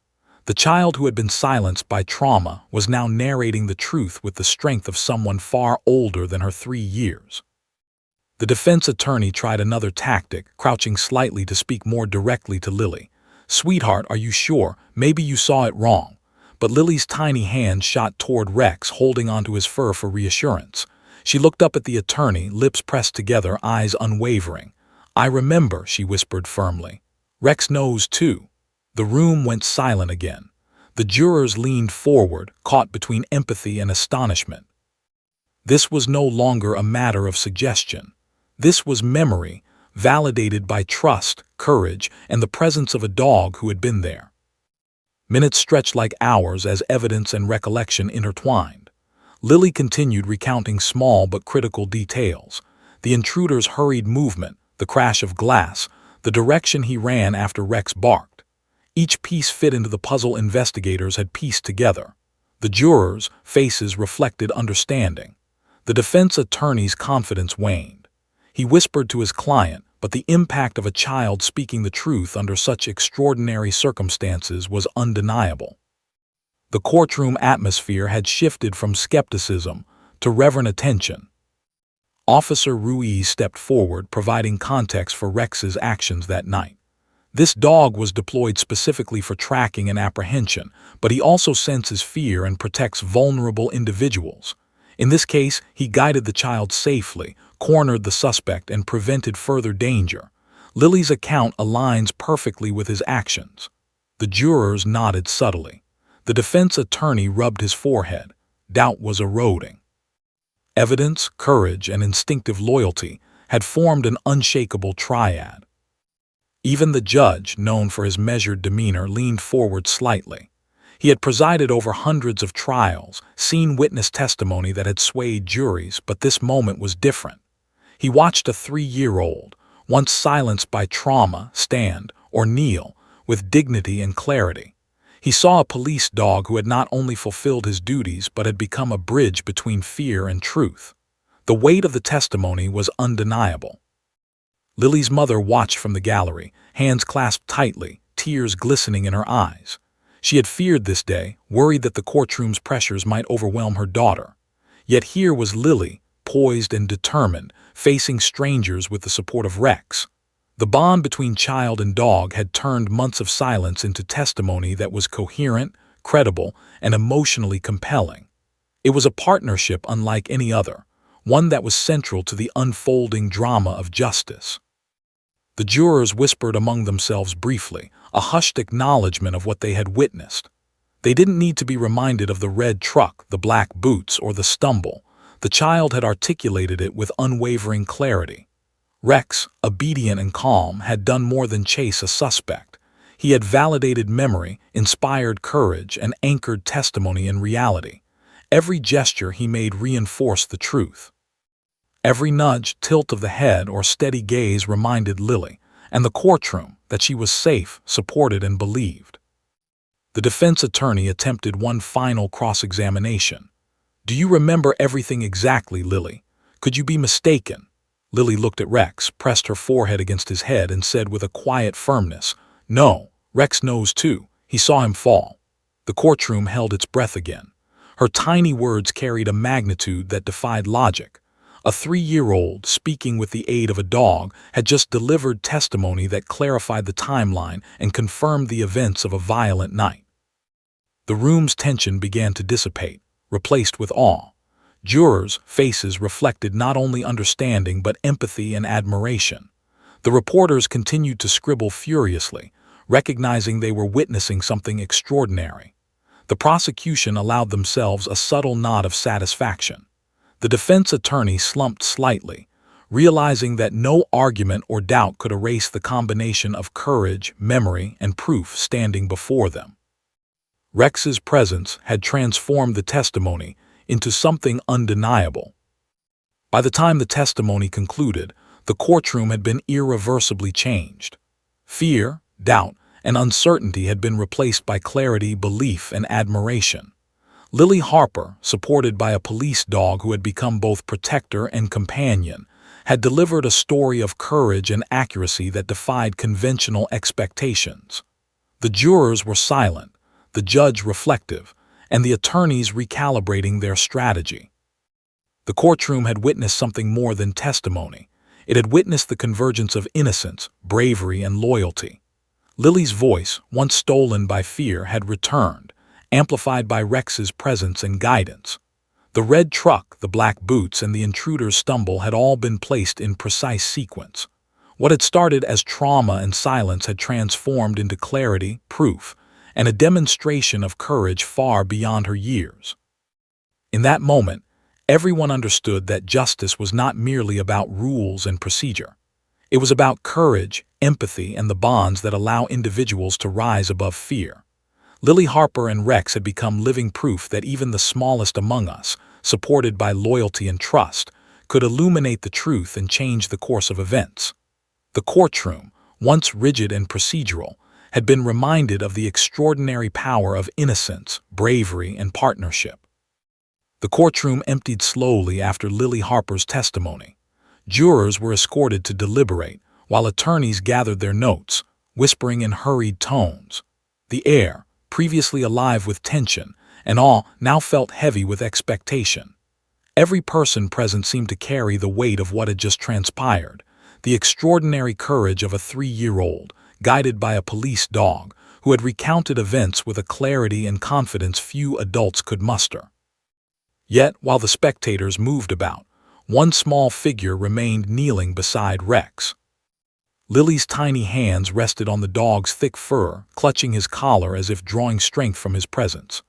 The child who had been silenced by trauma was now narrating the truth with the strength of someone far older than her 3 years. The defense attorney tried another tactic, crouching slightly to speak more directly to Lily. "Sweetheart, are you sure? Maybe you saw it wrong." But Lily's tiny hand shot toward Rex, holding onto his fur for reassurance. She looked up at the attorney, lips pressed together, eyes unwavering. "I remember," she whispered firmly. "Rex knows too." The room went silent again. The jurors leaned forward, caught between empathy and astonishment. This was no longer a matter of suggestion. This was memory, validated by trust, courage, and the presence of a dog who had been there. Minutes stretched like hours as evidence and recollection intertwined. Lily continued recounting small but critical details. The intruder's hurried movement, the crash of glass, the direction he ran after Rex barked. Each piece fit into the puzzle investigators had pieced together. The jurors' faces reflected understanding. The defense attorney's confidence waned. He whispered to his client, but the impact of a child speaking the truth under such extraordinary circumstances was undeniable. The courtroom atmosphere had shifted from skepticism to reverent attention. Officer Ruiz stepped forward, providing context for Rex's actions that night. This dog was deployed specifically for tracking and apprehension, but he also senses fear and protects vulnerable individuals. In this case, he guided the child safely, cornered the suspect, and prevented further danger. Lily's account aligns perfectly with his actions. The jurors nodded subtly. The defense attorney rubbed his forehead. Doubt was eroding. Evidence, courage, and instinctive loyalty had formed an unshakable triad. Even the judge, known for his measured demeanor, leaned forward slightly. He had presided over hundreds of trials, seen witness testimony that had swayed juries, but this moment was different. He watched a 3-year-old, once silenced by trauma, stand or kneel with dignity and clarity. He saw a police dog who had not only fulfilled his duties but had become a bridge between fear and truth. The weight of the testimony was undeniable. Lily's mother watched from the gallery, hands clasped tightly, tears glistening in her eyes. She had feared this day, worried that the courtroom's pressures might overwhelm her daughter. Yet here was Lily, poised and determined, facing strangers with the support of Rex. The bond between child and dog had turned months of silence into testimony that was coherent, credible, and emotionally compelling. It was a partnership unlike any other, one that was central to the unfolding drama of justice. The jurors whispered among themselves briefly, a hushed acknowledgement of what they had witnessed. They didn't need to be reminded of the red truck, the black boots, or the stumble. The child had articulated it with unwavering clarity. Rex, obedient and calm, had done more than chase a suspect. He had validated memory, inspired courage, and anchored testimony in reality. Every gesture he made reinforced the truth. Every nudge, tilt of the head, or steady gaze reminded Lily, and the courtroom, that she was safe, supported, and believed. The defense attorney attempted one final cross-examination. "Do you remember everything exactly, Lily? Could you be mistaken?" Lily looked at Rex, pressed her forehead against his head, and said with a quiet firmness, "No, Rex knows too. He saw him fall." The courtroom held its breath again. Her tiny words carried a magnitude that defied logic. A 3-year-old, speaking with the aid of a dog, had just delivered testimony that clarified the timeline and confirmed the events of a violent night. The room's tension began to dissipate, replaced with awe. Jurors' faces reflected not only understanding but empathy and admiration. The reporters continued to scribble furiously, recognizing they were witnessing something extraordinary. The prosecution allowed themselves a subtle nod of satisfaction. The defense attorney slumped slightly, realizing that no argument or doubt could erase the combination of courage, memory, and proof standing before them. Rex's presence had transformed the testimony into something undeniable. By the time the testimony concluded, the courtroom had been irreversibly changed. Fear, doubt, and uncertainty had been replaced by clarity, belief, and admiration. Lily Harper, supported by a police dog who had become both protector and companion, had delivered a story of courage and accuracy that defied conventional expectations. The jurors were silent, the judge reflective, and the attorneys recalibrating their strategy. The courtroom had witnessed something more than testimony. It had witnessed the convergence of innocence, bravery, and loyalty. Lily's voice, once stolen by fear, had returned, amplified by Rex's presence and guidance. The red truck, the black boots, and the intruder's stumble had all been placed in precise sequence. What had started as trauma and silence had transformed into clarity, proof, and a demonstration of courage far beyond her years. In that moment, everyone understood that justice was not merely about rules and procedure. It was about courage, empathy, and the bonds that allow individuals to rise above fear. Lily Harper and Rex had become living proof that even the smallest among us, supported by loyalty and trust, could illuminate the truth and change the course of events. The courtroom, once rigid and procedural, had been reminded of the extraordinary power of innocence, bravery, and partnership. The courtroom emptied slowly after Lily Harper's testimony. Jurors were escorted to deliberate, while attorneys gathered their notes, whispering in hurried tones. The air, previously alive with tension and awe, now felt heavy with expectation. Every person present seemed to carry the weight of what had just transpired, the extraordinary courage of a 3-year-old, guided by a police dog, who had recounted events with a clarity and confidence few adults could muster. Yet, while the spectators moved about, one small figure remained kneeling beside Rex. Lily's tiny hands rested on the dog's thick fur, clutching his collar as if drawing strength from his presence.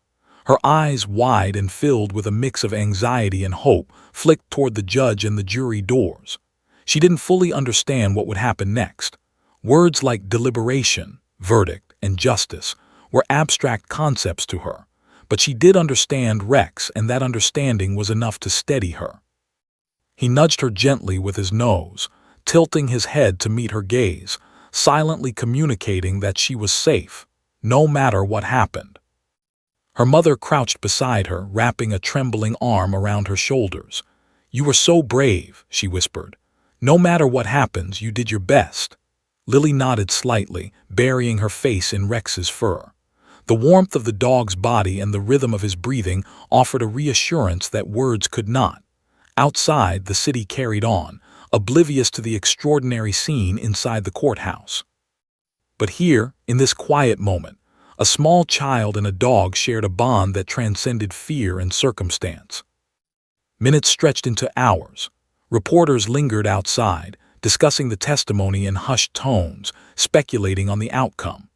Her eyes, wide and filled with a mix of anxiety and hope, flicked toward the judge and the jury doors. She didn't fully understand what would happen next. Words like deliberation, verdict, and justice were abstract concepts to her, but she did understand Rex, and that understanding was enough to steady her. He nudged her gently with his nose, tilting his head to meet her gaze, silently communicating that she was safe, no matter what happened. Her mother crouched beside her, wrapping a trembling arm around her shoulders. "You were so brave," she whispered. "No matter what happens, you did your best." Lily nodded slightly, burying her face in Rex's fur. The warmth of the dog's body and the rhythm of his breathing offered a reassurance that words could not. Outside, the city carried on, oblivious to the extraordinary scene inside the courthouse. But here, in this quiet moment, a small child and a dog shared a bond that transcended fear and circumstance. Minutes stretched into hours. Reporters lingered outside, discussing the testimony in hushed tones, speculating on the outcome.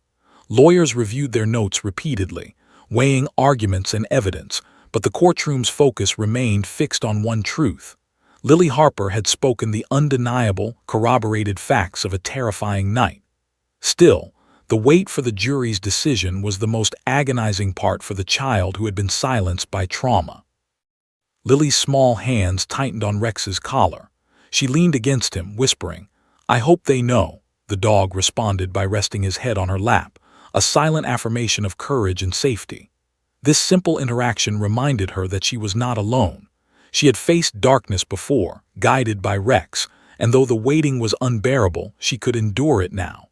Lawyers reviewed their notes repeatedly, weighing arguments and evidence, but the courtroom's focus remained fixed on one truth. Lily Harper had spoken the undeniable, corroborated facts of a terrifying night. Still, the wait for the jury's decision was the most agonizing part for the child who had been silenced by trauma. Lily's small hands tightened on Rex's collar. She leaned against him, whispering, "I hope they know," the dog responded by resting his head on her lap, a silent affirmation of courage and safety. This simple interaction reminded her that she was not alone. She had faced darkness before, guided by Rex, and though the waiting was unbearable, she could endure it now.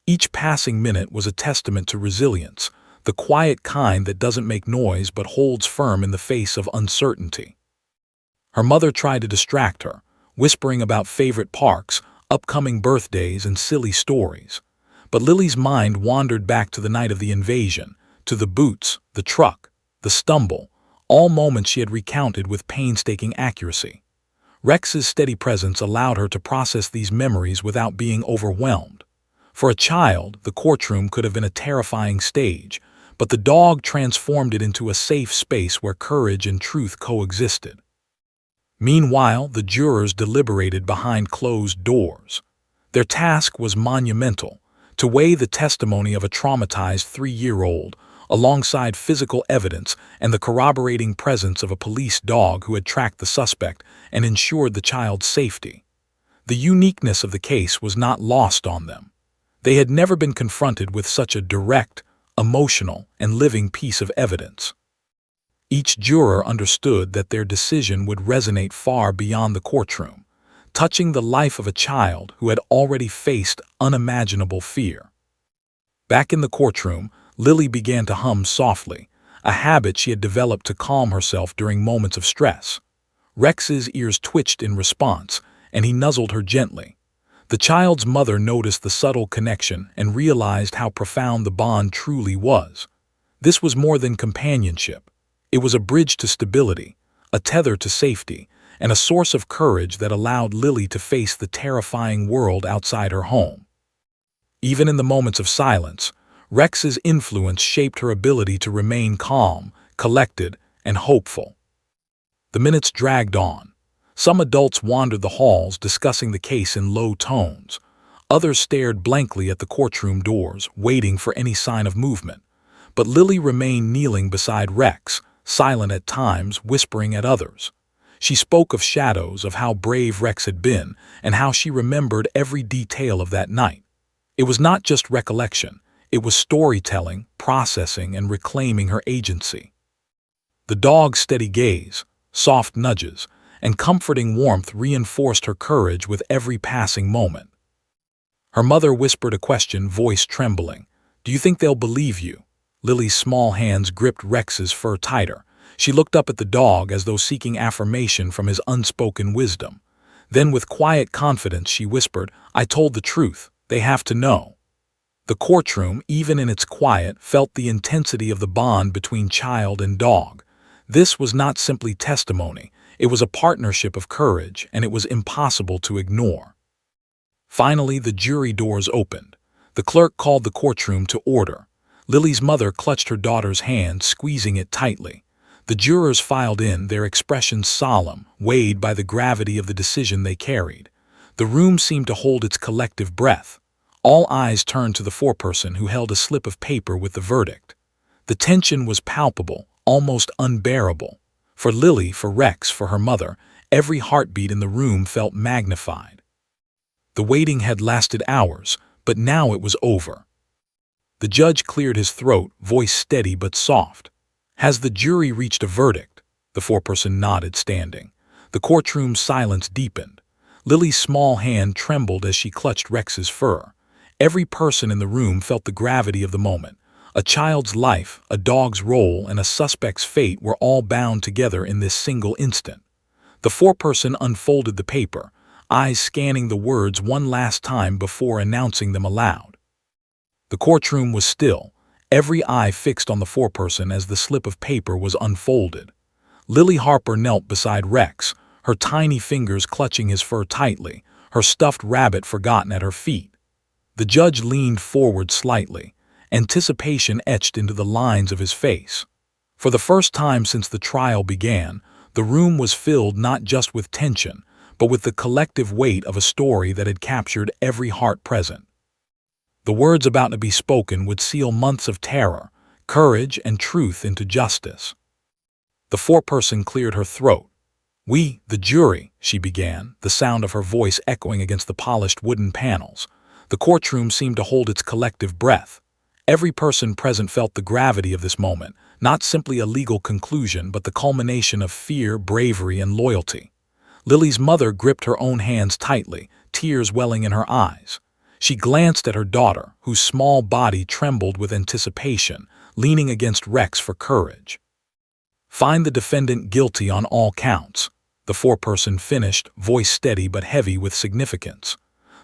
Each passing minute was a testament to resilience, the quiet kind that doesn't make noise but holds firm in the face of uncertainty. Her mother tried to distract her, whispering about favorite parks, upcoming birthdays, and silly stories. But Lily's mind wandered back to the night of the invasion, to the boots, the truck, the stumble, all moments she had recounted with painstaking accuracy. Rex's steady presence allowed her to process these memories without being overwhelmed. For a child, the courtroom could have been a terrifying stage, but the dog transformed it into a safe space where courage and truth coexisted. Meanwhile, the jurors deliberated behind closed doors. Their task was monumental: to weigh the testimony of a traumatized 3-year-old, alongside physical evidence and the corroborating presence of a police dog who had tracked the suspect and ensured the child's safety. The uniqueness of the case was not lost on them. They had never been confronted with such a direct, emotional, and living piece of evidence. Each juror understood that their decision would resonate far beyond the courtroom, touching the life of a child who had already faced unimaginable fear. Back in the courtroom, Lily began to hum softly, a habit she had developed to calm herself during moments of stress. Rex's ears twitched in response, and he nuzzled her gently. The child's mother noticed the subtle connection and realized how profound the bond truly was. This was more than companionship. It was a bridge to stability, a tether to safety, and a source of courage that allowed Lily to face the terrifying world outside her home. Even in the moments of silence, Rex's influence shaped her ability to remain calm, collected, and hopeful. The minutes dragged on. Some adults wandered the halls discussing the case in low tones. Others stared blankly at the courtroom doors, waiting for any sign of movement. But Lily remained kneeling beside Rex, silent at times, whispering at others. She spoke of shadows, of how brave Rex had been, and how she remembered every detail of that night. It was not just recollection. It was storytelling, processing, and reclaiming her agency. The dog's steady gaze, soft nudges, and comforting warmth reinforced her courage with every passing moment. Her mother whispered a question, voice trembling. "Do you think they'll believe you?" Lily's small hands gripped Rex's fur tighter. She looked up at the dog as though seeking affirmation from his unspoken wisdom. Then with quiet confidence she whispered, "I told the truth. They have to know." The courtroom, even in its quiet, felt the intensity of the bond between child and dog. This was not simply testimony. It was a partnership of courage, and it was impossible to ignore. Finally, the jury doors opened. The clerk called the courtroom to order. Lily's mother clutched her daughter's hand, squeezing it tightly. The jurors filed in, their expressions solemn, weighed by the gravity of the decision they carried. The room seemed to hold its collective breath. All eyes turned to the foreperson who held a slip of paper with the verdict. The tension was palpable, almost unbearable. For Lily, for Rex, for her mother, every heartbeat in the room felt magnified. The waiting had lasted hours, but now it was over. The judge cleared his throat, voice steady but soft. "Has the jury reached a verdict?" The foreperson nodded, standing. The courtroom's silence deepened. Lily's small hand trembled as she clutched Rex's fur. Every person in the room felt the gravity of the moment. A child's life, a dog's role, and a suspect's fate were all bound together in this single instant. The foreperson unfolded the paper, eyes scanning the words one last time before announcing them aloud. The courtroom was still, every eye fixed on the foreperson as the slip of paper was unfolded. Lily Harper knelt beside Rex, her tiny fingers clutching his fur tightly, her stuffed rabbit forgotten at her feet. The judge leaned forward slightly, anticipation etched into the lines of his face. For the first time since the trial began, the room was filled not just with tension, but with the collective weight of a story that had captured every heart present. The words about to be spoken would seal months of terror, courage, and truth into justice. The foreperson cleared her throat. "We, the jury," she began, the sound of her voice echoing against the polished wooden panels. The courtroom seemed to hold its collective breath. Every person present felt the gravity of this moment, not simply a legal conclusion, but the culmination of fear, bravery, and loyalty. Lily's mother gripped her own hands tightly, tears welling in her eyes. She glanced at her daughter, whose small body trembled with anticipation, leaning against Rex for courage. "Find the defendant guilty on all counts," the foreperson finished, voice steady but heavy with significance.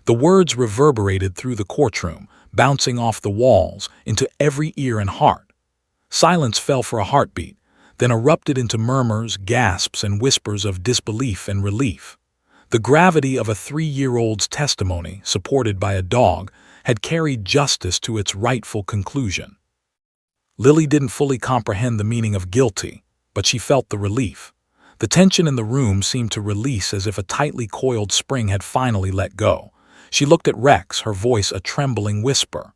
The words reverberated through the courtroom, bouncing off the walls into every ear and heart. Silence fell for a heartbeat, then erupted into murmurs, gasps, and whispers of disbelief and relief. The gravity of a 3-year-old's testimony, supported by a dog, had carried justice to its rightful conclusion. Lily didn't fully comprehend the meaning of guilty, but she felt the relief. The tension in the room seemed to release as if a tightly coiled spring had finally let go. She looked at Rex, her voice a trembling whisper.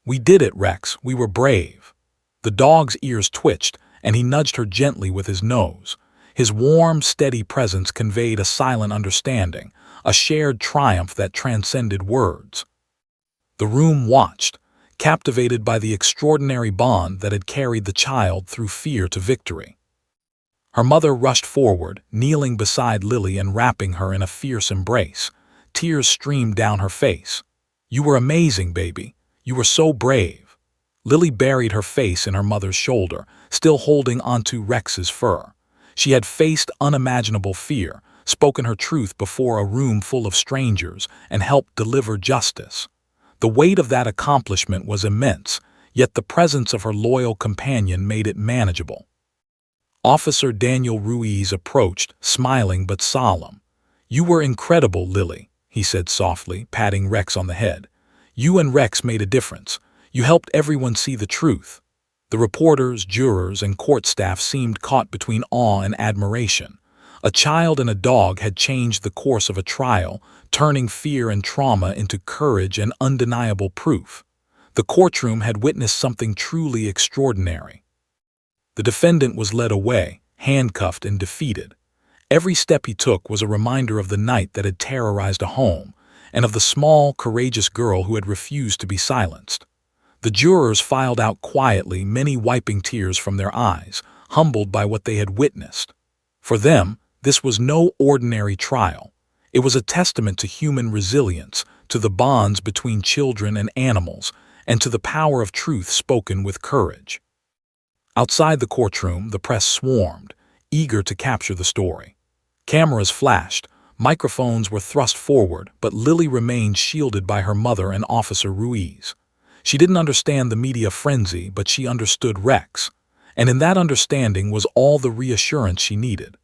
"We did it, Rex. We were brave." The dog's ears twitched, and he nudged her gently with his nose. His warm, steady presence conveyed a silent understanding, a shared triumph that transcended words. The room watched, captivated by the extraordinary bond that had carried the child through fear to victory. Her mother rushed forward, kneeling beside Lily and wrapping her in a fierce embrace. Tears streamed down her face. "You were amazing, baby. You were so brave." Lily buried her face in her mother's shoulder, still holding onto Rex's fur. She had faced unimaginable fear, spoken her truth before a room full of strangers, and helped deliver justice. The weight of that accomplishment was immense, yet the presence of her loyal companion made it manageable. Officer Daniel Ruiz approached, smiling but solemn. "You were incredible, Lily," he said softly, patting Rex on the head. "You and Rex made a difference. You helped everyone see the truth." The reporters, jurors, and court staff seemed caught between awe and admiration. A child and a dog had changed the course of a trial, turning fear and trauma into courage and undeniable proof. The courtroom had witnessed something truly extraordinary. The defendant was led away, handcuffed and defeated. Every step he took was a reminder of the night that had terrorized a home, and of the small, courageous girl who had refused to be silenced. The jurors filed out quietly, many wiping tears from their eyes, humbled by what they had witnessed. For them, this was no ordinary trial. It was a testament to human resilience, to the bonds between children and animals, and to the power of truth spoken with courage. Outside the courtroom, the press swarmed, eager to capture the story. Cameras flashed, microphones were thrust forward, but Lily remained shielded by her mother and Officer Ruiz. She didn't understand the media frenzy, but she understood Rex, and in that understanding was all the reassurance she needed.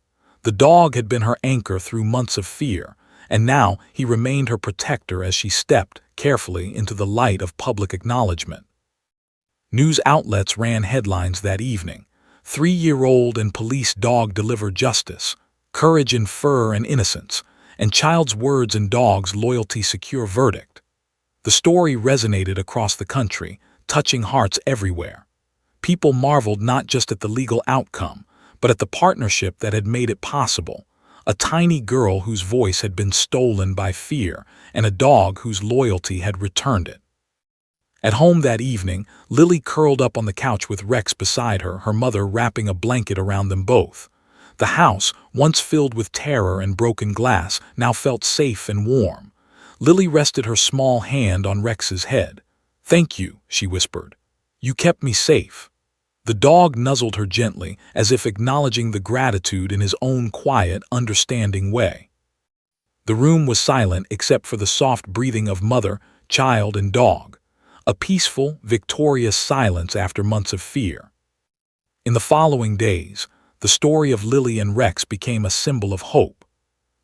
The dog had been her anchor through months of fear, and now he remained her protector as she stepped, carefully, into the light of public acknowledgement. News outlets ran headlines that evening. 3-year-old and police dog deliver justice, courage in fur and innocence, and child's words and dog's loyalty secure verdict. The story resonated across the country, touching hearts everywhere. People marveled not just at the legal outcome, but at the partnership that had made it possible. A tiny girl whose voice had been stolen by fear, and a dog whose loyalty had returned it. At home that evening, Lily curled up on the couch with Rex beside her, her mother wrapping a blanket around them both. The house, once filled with terror and broken glass, now felt safe and warm. Lily rested her small hand on Rex's head. "Thank you," she whispered. "You kept me safe." The dog nuzzled her gently, as if acknowledging the gratitude in his own quiet, understanding way. The room was silent except for the soft breathing of mother, child, and dog. A peaceful, victorious silence after months of fear. In the following days, the story of Lily and Rex became a symbol of hope.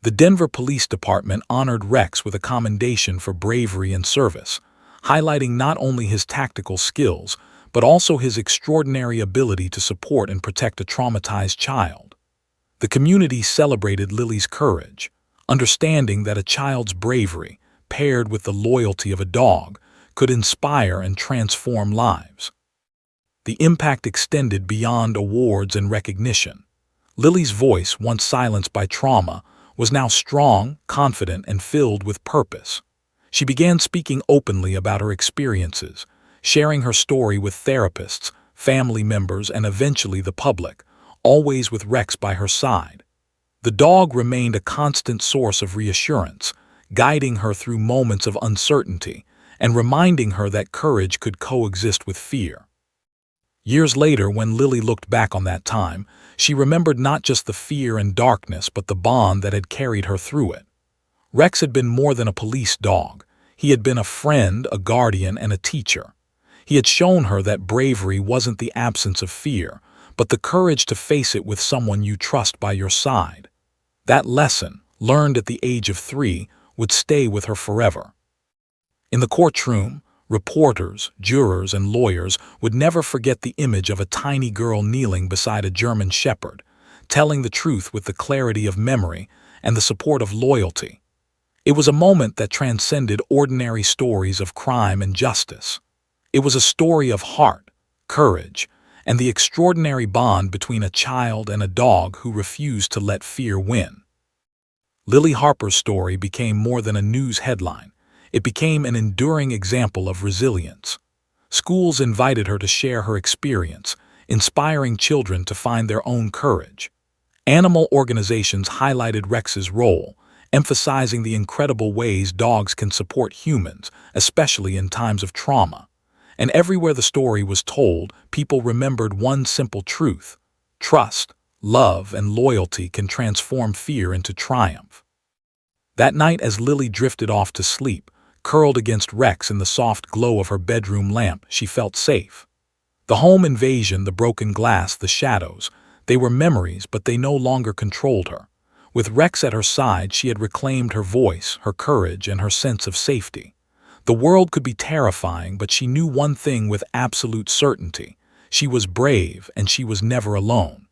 The Denver Police Department honored Rex with a commendation for bravery and service, highlighting not only his tactical skills, but also his extraordinary ability to support and protect a traumatized child. The community celebrated Lily's courage, understanding that a child's bravery, paired with the loyalty of a dog, could inspire and transform lives. The impact extended beyond awards and recognition. Lily's voice, once silenced by trauma, was now strong, confident, and filled with purpose. She began speaking openly about her experiences, sharing her story with therapists, family members, and eventually the public, always with Rex by her side. The dog remained a constant source of reassurance, guiding her through moments of uncertainty and reminding her that courage could coexist with fear. Years later, when Lily looked back on that time, she remembered not just the fear and darkness, but the bond that had carried her through it. Rex had been more than a police dog. He had been a friend, a guardian, and a teacher. He had shown her that bravery wasn't the absence of fear, but the courage to face it with someone you trust by your side. That lesson, learned at the age of 3, would stay with her forever. In the courtroom, reporters, jurors, and lawyers would never forget the image of a tiny girl kneeling beside a German shepherd, telling the truth with the clarity of memory and the support of loyalty. It was a moment that transcended ordinary stories of crime and justice. It was a story of heart, courage, and the extraordinary bond between a child and a dog who refused to let fear win. Lily Harper's story became more than a news headline. It became an enduring example of resilience. Schools invited her to share her experience, inspiring children to find their own courage. Animal organizations highlighted Rex's role, emphasizing the incredible ways dogs can support humans, especially in times of trauma. And everywhere the story was told, people remembered one simple truth: trust, love, and loyalty can transform fear into triumph. That night, as Lily drifted off to sleep, curled against Rex in the soft glow of her bedroom lamp, she felt safe. The home invasion, the broken glass, the shadows, they were memories, but they no longer controlled her. With Rex at her side, she had reclaimed her voice, her courage, and her sense of safety. The world could be terrifying, but she knew one thing with absolute certainty: she was brave, and she was never alone.